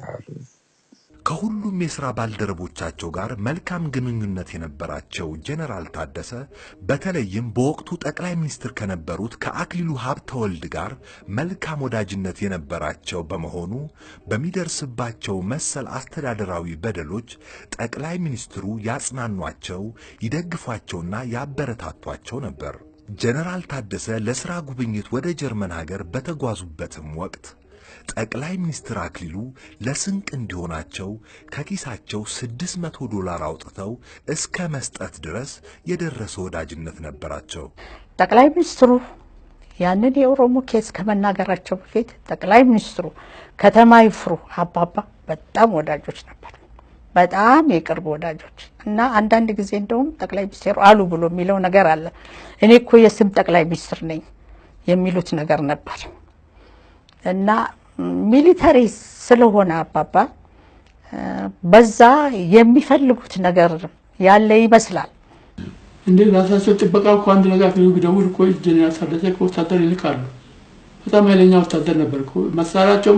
አሉ። ከሁሉም የሥራ ባልደረቦቻቸው ጋር መልካም ግንኙነት የነበራቸው ጀነራል ታደሰ በተለይም በወቅቱ ጠቅላይ ሚኒስትር ከነበሩት ከአክሊሉ ሀብተወልድ ጋር መልካም ወዳጅነት የነበራቸው በመሆኑ በሚደርስባቸው መሰል አስተዳደራዊ በደሎች ጠቅላይ ሚኒስትሩ ያጽናኗቸው፣ ይደግፏቸውና ያበረታቷቸው ነበር። ጀነራል ታደሰ ለሥራ ጉብኝት ወደ ጀርመን ሀገር በተጓዙበትም ወቅት ጠቅላይ ሚኒስትር አክሊሉ ለስንቅ እንዲሆናቸው ከኪሳቸው $600 አውጥተው እስከ መስጠት ድረስ የደረሰ ወዳጅነት ነበራቸው። ጠቅላይ ሚኒስትሩ ያንን የኦሮሞ ኬስ ከመናገራቸው በፊት ጠቅላይ ሚኒስትሩ ከተማ ይፍሩ አባባ በጣም ወዳጆች ነበሩ። በጣም የቅርብ ወዳጆች እና አንዳንድ ጊዜ እንደውም ጠቅላይ ሚኒስትሩ አሉ ብሎ የሚለው ነገር አለ። እኔ እኮ የስም ጠቅላይ ሚኒስትር ነኝ የሚሉት ነገር ነበር እና ሚሊተሪ ስለሆነ አባባ በዛ የሚፈልጉት ነገር ያለ ይመስላል። እንዴ ራሳቸው ጥበቃው እኮ አንድ ነገር አክሊሉ ቢደውል እኮ ጀነራል ታደሰ ወታደር ይልካሉ። በጣም ኃይለኛ ወታደር ነበር እኮ። መሳሪያቸው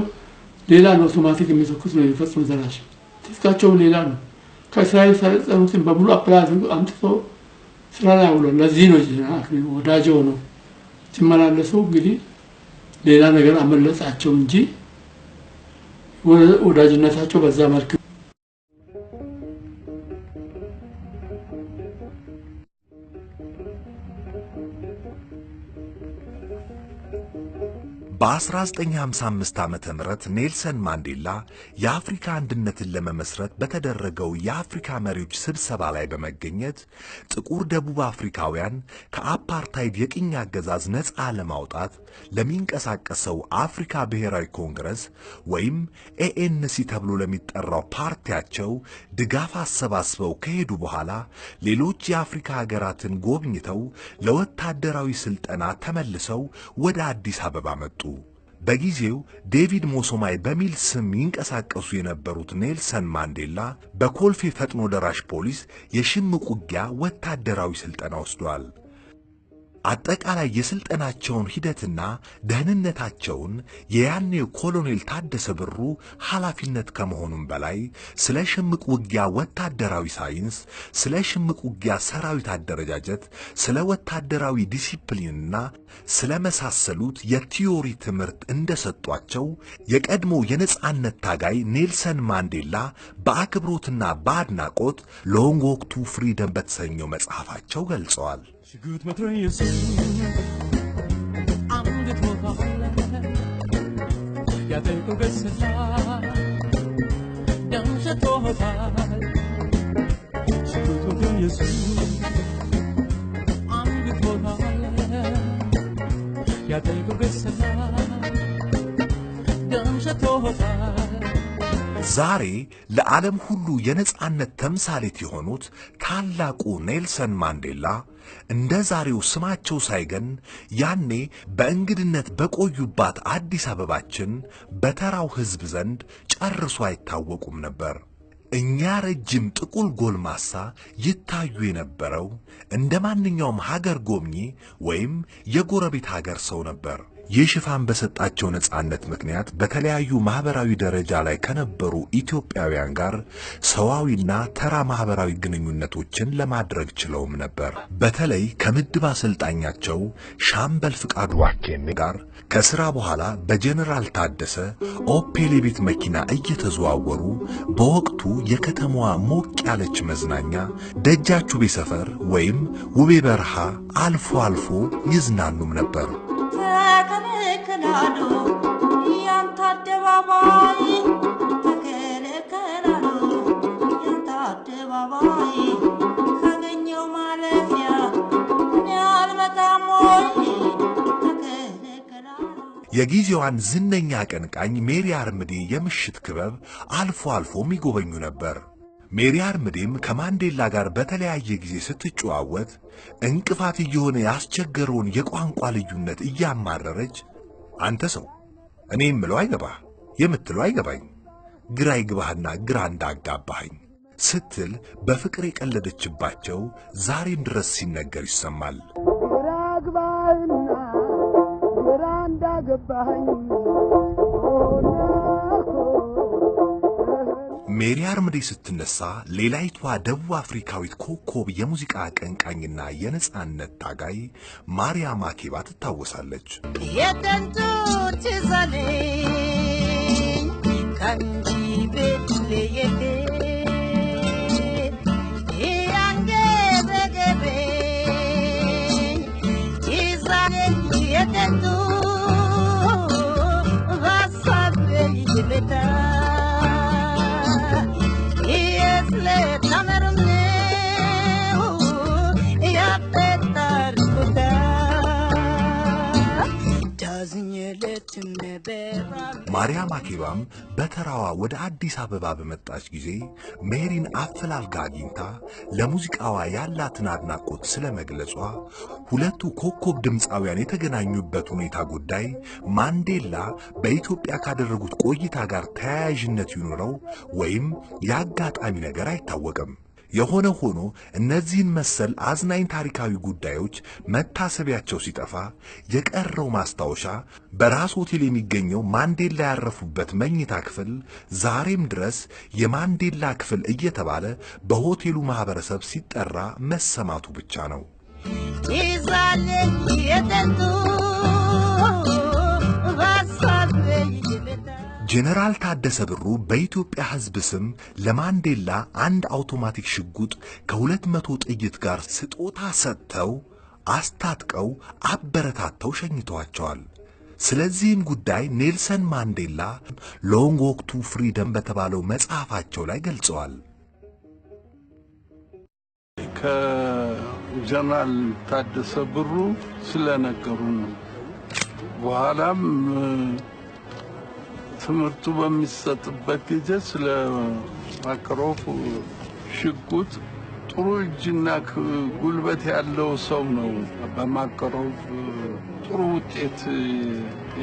ሌላ ነው፣ አውቶማቲክ የሚተኩስ ነው የሚፈጽሙ ዘራሽ። ትጥቃቸው ሌላ ነው። ከእስራኤል ሰለጠኑትን በሙሉ አፕላዝ አምጥቶ ስራ ላይ አውሎ ለዚህ ነው ጀነራል አክሊሉ ወዳጅ ሆነው ሲመላለሱ እንግዲህ ሌላ ነገር አመለጣቸው እንጂ ወዳጅነታቸው በዛ መልኩ በ1955 ዓመተ ምህረት ኔልሰን ማንዴላ የአፍሪካ አንድነትን ለመመስረት በተደረገው የአፍሪካ መሪዎች ስብሰባ ላይ በመገኘት ጥቁር ደቡብ አፍሪካውያን ከአፓርታይድ የቅኝ አገዛዝ ነፃ ለማውጣት ለሚንቀሳቀሰው አፍሪካ ብሔራዊ ኮንግረስ ወይም ኤኤንሲ ተብሎ ለሚጠራው ፓርቲያቸው ድጋፍ አሰባስበው ከሄዱ በኋላ ሌሎች የአፍሪካ ሀገራትን ጎብኝተው ለወታደራዊ ስልጠና ተመልሰው ወደ አዲስ አበባ መጡ። በጊዜው ዴቪድ ሞሶማይ በሚል ስም ይንቀሳቀሱ የነበሩት ኔልሰን ማንዴላ በኮልፌ ፈጥኖ ደራሽ ፖሊስ የሽምቅ ውጊያ ወታደራዊ ስልጠና ወስደዋል። አጠቃላይ የስልጠናቸውን ሂደትና ደህንነታቸውን የያኔው ኮሎኔል ታደሰ ብሩ ኃላፊነት ከመሆኑም በላይ ስለ ሽምቅ ውጊያ ወታደራዊ ሳይንስ፣ ስለ ሽምቅ ውጊያ ሰራዊት አደረጃጀት፣ ስለ ወታደራዊ ዲሲፕሊንና ስለ መሳሰሉት የቲዮሪ ትምህርት እንደሰጧቸው የቀድሞ የነጻነት ታጋይ ኔልሰን ማንዴላ በአክብሮትና በአድናቆት ሎንግ ዎክ ቱ ፍሪደም በተሰኘው መጽሐፋቸው ገልጸዋል። ሽጉጥ መትረየሱ አንገቶታል ያጠቁ ገጽታ ደም ሸቶታል። ሽጉጥ መትረየሱ አንገቶታል ያጠቁ ገጽታ ደም ሸቶታል። ዛሬ ለዓለም ሁሉ የነጻነት ተምሳሌት የሆኑት ታላቁ ኔልሰን ማንዴላ እንደ ዛሬው ስማቸው ሳይገን ያኔ በእንግድነት በቆዩባት አዲስ አበባችን በተራው ሕዝብ ዘንድ ጨርሶ አይታወቁም ነበር። እኛ ረጅም ጥቁል ጎልማሳ ይታዩ የነበረው እንደ ማንኛውም ሀገር ጎብኚ ወይም የጎረቤት ሀገር ሰው ነበር። ይህ ሽፋን በሰጣቸው ነጻነት ምክንያት በተለያዩ ማህበራዊ ደረጃ ላይ ከነበሩ ኢትዮጵያውያን ጋር ሰዋዊና ተራ ማህበራዊ ግንኙነቶችን ለማድረግ ችለውም ነበር። በተለይ ከምድብ አሰልጣኛቸው ሻምበል ፍቃዱ ዋኬኔ ጋር ከስራ በኋላ በጀነራል ታደሰ ኦፔል የቤት መኪና እየተዘዋወሩ በወቅቱ የከተማዋ ሞቅ ያለች መዝናኛ ደጃቹቤ ሰፈር ወይም ውቤ በረሃ አልፎ አልፎ ይዝናኑም ነበር። ተከለከላሉ ያንተ አደባባይ ተከለከላሉ ያንተ አደባባይ ካገኘው ማለፊያ እኔ አልመጣም ወይ ተከለከላሉ። የጊዜዋን ዝነኛ አቀንቃኝ ሜሪ አርምዴ የምሽት ክበብ አልፎ አልፎም ይጎበኙ ነበር። ሜሪ አርምዴም ከማንዴላ ጋር በተለያየ ጊዜ ስትጨዋወት እንቅፋት እየሆነ ያስቸገረውን የቋንቋ ልዩነት እያማረረች አንተ ሰው እኔ የምለው አይገባህ የምትለው አይገባኝ ግራ ይግባህና ግራ እንዳጋባኸኝ ስትል በፍቅር የቀለደችባቸው ዛሬም ድረስ ሲነገር ይሰማል። ግራ ግባህና ግራ እንዳገባኸኝ ሜሪ አርምዴ ስትነሳ ሌላይቷ ደቡብ አፍሪካዊት ኮከብ የሙዚቃ አቀንቃኝና የነጻነት ታጋይ ማርያም ማኬባ ትታወሳለች። የደንቱ ትዘለኝ ካንቺ ቤት ለየቴ ያንገበገበ ይዛለኝ የደንቱ ሀሳብ ይልታ ማርያም ማኬባም በተራዋ ወደ አዲስ አበባ በመጣች ጊዜ ሜሪን አፈላልጋ አግኝታ ለሙዚቃዋ ያላትን አድናቆት ስለመግለጿ ሁለቱ ኮከብ ድምፃውያን የተገናኙበት ሁኔታ ጉዳይ ማንዴላ በኢትዮጵያ ካደረጉት ቆይታ ጋር ተያያዥነት ይኖረው ወይም የአጋጣሚ ነገር አይታወቅም። የሆነ ሆኖ እነዚህን መሰል አዝናኝ ታሪካዊ ጉዳዮች መታሰቢያቸው ሲጠፋ የቀረው ማስታወሻ በራስ ሆቴል የሚገኘው ማንዴላ ያረፉበት መኝታ ክፍል ዛሬም ድረስ የማንዴላ ክፍል እየተባለ በሆቴሉ ማህበረሰብ ሲጠራ መሰማቱ ብቻ ነው። ጀነራል ታደሰ ብሩ በኢትዮጵያ ሕዝብ ስም ለማንዴላ አንድ አውቶማቲክ ሽጉጥ ከ200 ጥይት ጋር ስጦታ ሰጥተው አስታጥቀው አበረታተው ሸኝተዋቸዋል። ስለዚህም ጉዳይ ኔልሰን ማንዴላ ሎንግ ዎክ ቱ ፍሪደም በተባለው መጽሐፋቸው ላይ ገልጸዋል። ከጀነራል ታደሰ ብሩ ስለነገሩን በኋላም ትምህርቱ በሚሰጥበት ጊዜ ስለ ማክሮፍ ሽጉጥ ጥሩ እጅና ጉልበት ያለው ሰው ነው በማክሮፍ ጥሩ ውጤት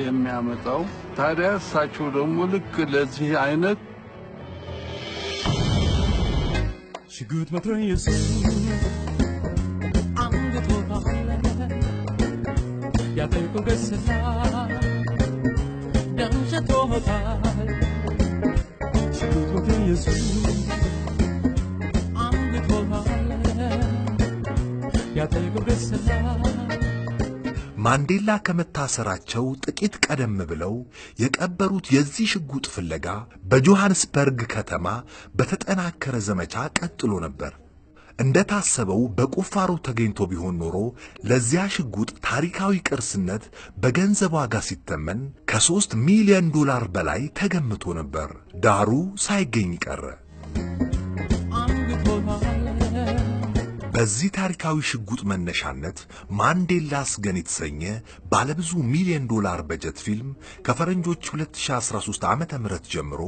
የሚያመጣው። ታዲያ እሳቸው ደግሞ ልክ ለዚህ አይነት ሽጉጥ መትረየስ አንገቶታል ያጠቁ ገሰታ ደምሸቶታል ሽጉጥ መትረየስ አንገቶታል ያጠቁ ገሰታ ማንዴላ ከመታሰራቸው ጥቂት ቀደም ብለው የቀበሩት የዚህ ሽጉጥ ፍለጋ በጆሃንስበርግ ከተማ በተጠናከረ ዘመቻ ቀጥሎ ነበር። እንደታሰበው በቁፋሮ ተገኝቶ ቢሆን ኖሮ ለዚያ ሽጉጥ ታሪካዊ ቅርስነት በገንዘብ ዋጋ ሲተመን ከ3 ሚሊዮን ዶላር በላይ ተገምቶ ነበር። ዳሩ ሳይገኝ ቀረ። በዚህ ታሪካዊ ሽጉጥ መነሻነት ማንዴላስ ገን የተሰኘ ባለብዙ ሚሊዮን ዶላር በጀት ፊልም ከፈረንጆች 2013 ዓመተ ምህረት ጀምሮ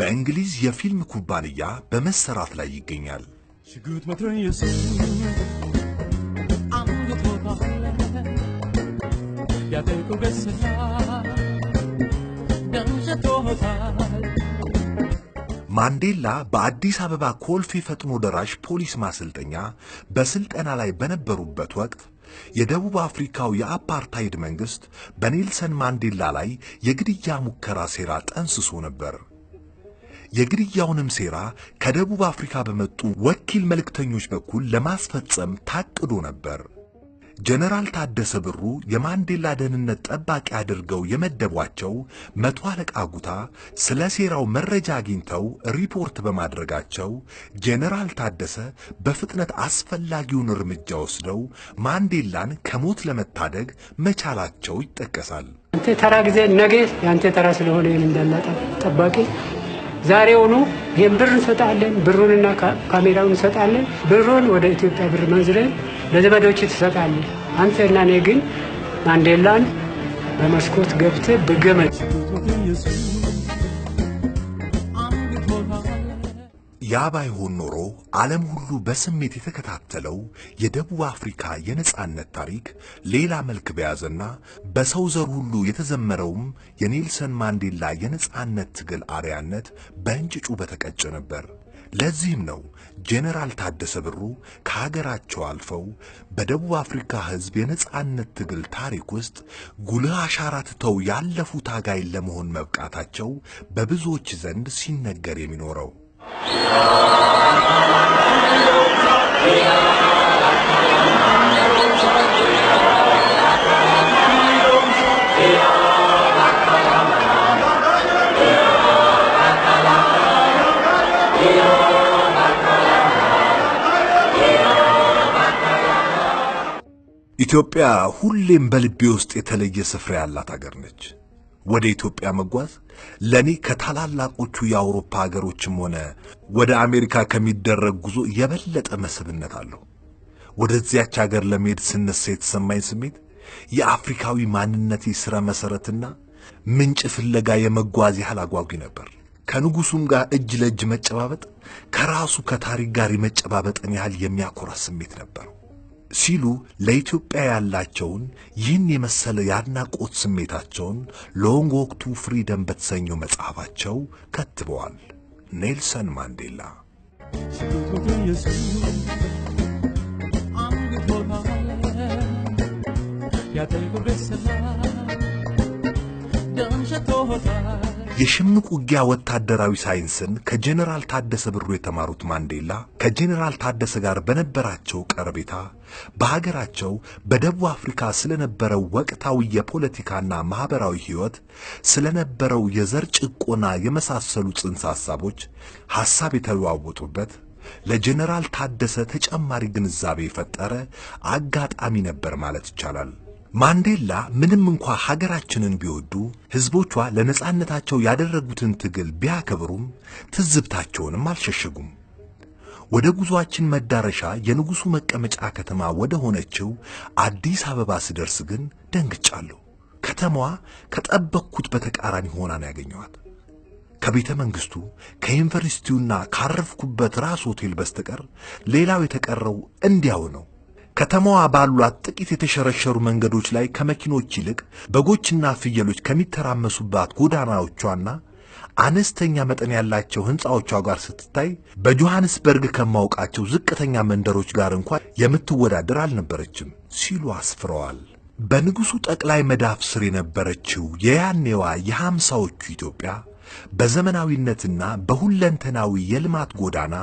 በእንግሊዝ የፊልም ኩባንያ በመሰራት ላይ ይገኛል። ሽጉጥ መትረየስ አንገቶታል ያጠቁ ገሰታ ደምሸቶታል ማንዴላ በአዲስ አበባ ኮልፌ ፈጥኖ ደራሽ ፖሊስ ማሰልጠኛ በስልጠና ላይ በነበሩበት ወቅት የደቡብ አፍሪካው የአፓርታይድ መንግስት በኔልሰን ማንዴላ ላይ የግድያ ሙከራ ሴራ ጠንስሶ ነበር። የግድያውንም ሴራ ከደቡብ አፍሪካ በመጡ ወኪል መልእክተኞች በኩል ለማስፈጸም ታቅዶ ነበር። ጀነራል ታደሰ ብሩ የማንዴላ ደህንነት ጠባቂ አድርገው የመደቧቸው መቶ አለቃ ጉታ ስለ ሴራው መረጃ አግኝተው ሪፖርት በማድረጋቸው ጀነራል ታደሰ በፍጥነት አስፈላጊውን እርምጃ ወስደው ማንዴላን ከሞት ለመታደግ መቻላቸው ይጠቀሳል። አንተ ተራ ጊዜ ነገ ያንተ ተራ ስለሆነ እንዳላጣ ጠባቂ ዛሬውኑ ይሄን ብር እንሰጣለን፣ ብሩንና ካሜራውን እንሰጣለን። ብሩን ወደ ኢትዮጵያ ብር መንዝረን ለዘመዶች ትሰጣለህ። አንተና እኔ ግን ማንዴላን በመስኮት ገብተህ በገመድ ያ ባይሆን ኖሮ ዓለም ሁሉ በስሜት የተከታተለው የደቡብ አፍሪካ የነጻነት ታሪክ ሌላ መልክ በያዘና በሰው ዘር ሁሉ የተዘመረውም የኔልሰን ማንዴላ የነጻነት ትግል አርያነት በእንጭጩ በተቀጨ ነበር። ለዚህም ነው ጄኔራል ታደሰ ብሩ ከሀገራቸው አልፈው በደቡብ አፍሪካ ሕዝብ የነጻነት ትግል ታሪክ ውስጥ ጉልህ አሻራ ትተው ያለፉ ታጋይ ለመሆን መብቃታቸው በብዙዎች ዘንድ ሲነገር የሚኖረው። ኢትዮጵያ ሁሌም በልቤ ውስጥ የተለየ ስፍራ ያላት ሀገር ነች። ወደ ኢትዮጵያ መጓዝ ለኔ ከታላላቆቹ የአውሮፓ ሀገሮችም ሆነ ወደ አሜሪካ ከሚደረግ ጉዞ የበለጠ መስህብነት አለው። ወደዚያች ሀገር ለመሄድ ስነሳ የተሰማኝ ስሜት የአፍሪካዊ ማንነቴ ስረ መሰረትና ምንጭ ፍለጋ የመጓዝ ያህል አጓጊ ነበር። ከንጉሱም ጋር እጅ ለእጅ መጨባበጥ ከራሱ ከታሪክ ጋር የመጨባበጥን ያህል የሚያኮራ ስሜት ነበር ሲሉ ለኢትዮጵያ ያላቸውን ይህን የመሰለ ያድናቆት ስሜታቸውን ሎንግ ዎክ ቱ ፍሪደም በተሰኘው መጽሐፋቸው ከትበዋል። ኔልሰን ማንዴላ የሽምቅ ውጊያ ወታደራዊ ሳይንስን ከጄኔራል ታደሰ ብሩ የተማሩት ማንዴላ ከጄኔራል ታደሰ ጋር በነበራቸው ቀረቤታ በሀገራቸው በደቡብ አፍሪካ ስለነበረው ወቅታዊ የፖለቲካና ማህበራዊ ህይወት ስለነበረው የዘር ጭቆና የመሳሰሉ ጽንሰ ሐሳቦች ሐሳብ የተለዋወጡበት ለጄኔራል ታደሰ ተጨማሪ ግንዛቤ የፈጠረ አጋጣሚ ነበር ማለት ይቻላል። ማንዴላ ምንም እንኳ ሀገራችንን ቢወዱ ህዝቦቿ ለነጻነታቸው ያደረጉትን ትግል ቢያከብሩም ትዝብታቸውንም አልሸሸጉም። ወደ ጉዟችን መዳረሻ የንጉሱ መቀመጫ ከተማ ወደ ሆነችው አዲስ አበባ ስደርስ ግን ደንግጫለሁ። ከተማዋ ከጠበቅኩት በተቃራኒ ሆና ነው ያገኘኋት። ከቤተ መንግስቱ ከዩኒቨርሲቲውና ካረፍኩበት ራስ ሆቴል በስተቀር ሌላው የተቀረው እንዲያው ነው። ከተማዋ ባሏት ጥቂት የተሸረሸሩ መንገዶች ላይ ከመኪኖች ይልቅ በጎችና ፍየሎች ከሚተራመሱባት ጎዳናዎቿና አነስተኛ መጠን ያላቸው ህንጻዎቿ ጋር ስትታይ በጆሃንስበርግ ከማውቃቸው ዝቅተኛ መንደሮች ጋር እንኳን የምትወዳደር አልነበረችም ሲሉ አስፍረዋል። በንጉሱ ጠቅላይ መዳፍ ስር የነበረችው የያኔዋ የ50ዎቹ ኢትዮጵያ በዘመናዊነትና በሁለንተናዊ የልማት ጎዳና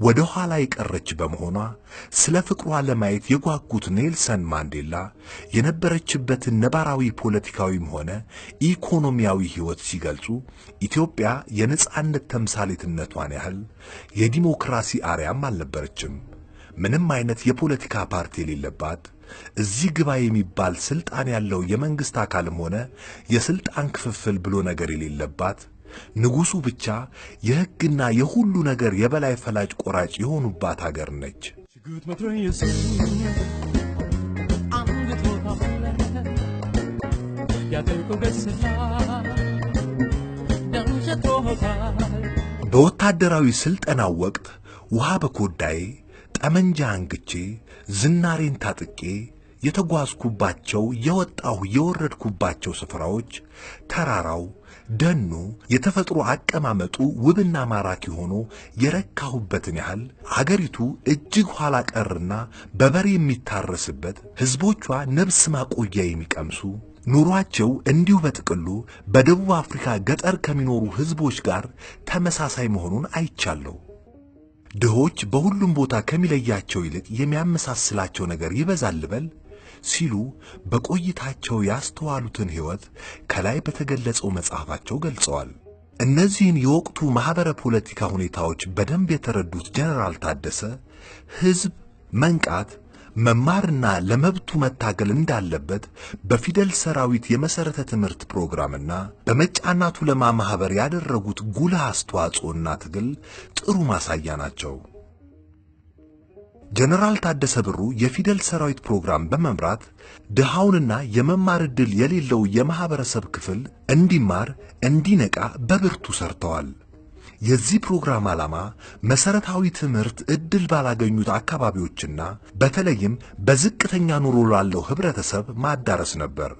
ወደ ኋላ የቀረች በመሆኗ ስለ ፍቅሯ ለማየት የጓጉት ኔልሰን ማንዴላ የነበረችበትን ነባራዊ ፖለቲካዊም ሆነ ኢኮኖሚያዊ ህይወት ሲገልጹ ኢትዮጵያ የነጻነት ተምሳሌትነቷን ያህል የዲሞክራሲ አርያም አልነበረችም። ምንም አይነት የፖለቲካ ፓርቲ የሌለባት እዚህ ግባ የሚባል ስልጣን ያለው የመንግስት አካልም ሆነ የስልጣን ክፍፍል ብሎ ነገር የሌለባት ንጉሱ ብቻ የህግና የሁሉ ነገር የበላይ ፈላጭ ቆራጭ የሆኑባት ሀገር ነች። በወታደራዊ ስልጠናው ወቅት ውሃ በኮዳዬ ጠመንጃ አንግቼ ዝናሬን ታጥቄ የተጓዝኩባቸው የወጣሁ የወረድኩባቸው ስፍራዎች ተራራው፣ ደኑ፣ የተፈጥሮ አቀማመጡ ውብና ማራኪ ሆኖ የረካሁበትን ያህል አገሪቱ እጅግ ኋላ ቀርና በበሬ የሚታረስበት ሕዝቦቿ ነብስ ማቆያ የሚቀምሱ ኑሯቸው እንዲሁ በጥቅሉ በደቡብ አፍሪካ ገጠር ከሚኖሩ ሕዝቦች ጋር ተመሳሳይ መሆኑን አይቻለሁ። ድሆች በሁሉም ቦታ ከሚለያቸው ይልቅ የሚያመሳስላቸው ነገር ይበዛል ልበል ሲሉ በቆይታቸው ያስተዋሉትን ሕይወት ከላይ በተገለጸው መጽሐፋቸው ገልጸዋል። እነዚህን የወቅቱ ማኅበረ ፖለቲካ ሁኔታዎች በደንብ የተረዱት ጀነራል ታደሰ ሕዝብ መንቃት መማርና ለመብቱ መታገል እንዳለበት በፊደል ሰራዊት የመሰረተ ትምህርት ፕሮግራምና በመጫና ቱለማ ማህበር ያደረጉት ጉልህ አስተዋጽኦና ትግል ጥሩ ማሳያ ናቸው። ጀነራል ታደሰ ብሩ የፊደል ሰራዊት ፕሮግራም በመምራት ድሃውንና የመማር ዕድል የሌለው የማህበረሰብ ክፍል እንዲማር እንዲነቃ በብርቱ ሰርተዋል። የዚህ ፕሮግራም ዓላማ መሰረታዊ ትምህርት ዕድል ባላገኙት አካባቢዎችና በተለይም በዝቅተኛ ኑሮ ላለው ህብረተሰብ ማዳረስ ነበር።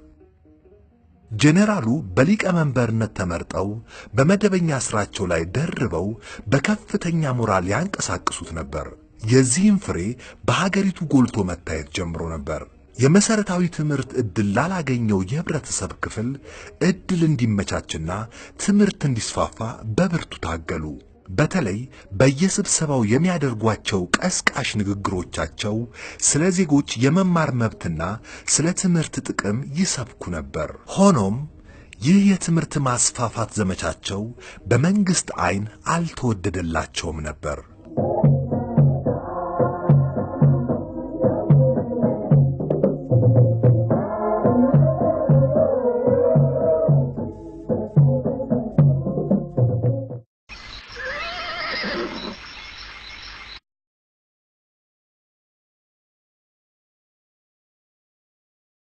ጄኔራሉ በሊቀ መንበርነት ተመርጠው በመደበኛ ስራቸው ላይ ደርበው በከፍተኛ ሞራል ያንቀሳቅሱት ነበር። የዚህም ፍሬ በሀገሪቱ ጎልቶ መታየት ጀምሮ ነበር። የመሰረታዊ ትምህርት ዕድል ላላገኘው የህብረተሰብ ክፍል ዕድል እንዲመቻችና ትምህርት እንዲስፋፋ በብርቱ ታገሉ። በተለይ በየስብሰባው የሚያደርጓቸው ቀስቃሽ ንግግሮቻቸው ስለ ዜጎች የመማር መብትና ስለ ትምህርት ጥቅም ይሰብኩ ነበር። ሆኖም ይህ የትምህርት ማስፋፋት ዘመቻቸው በመንግስት ዓይን አልተወደደላቸውም ነበር።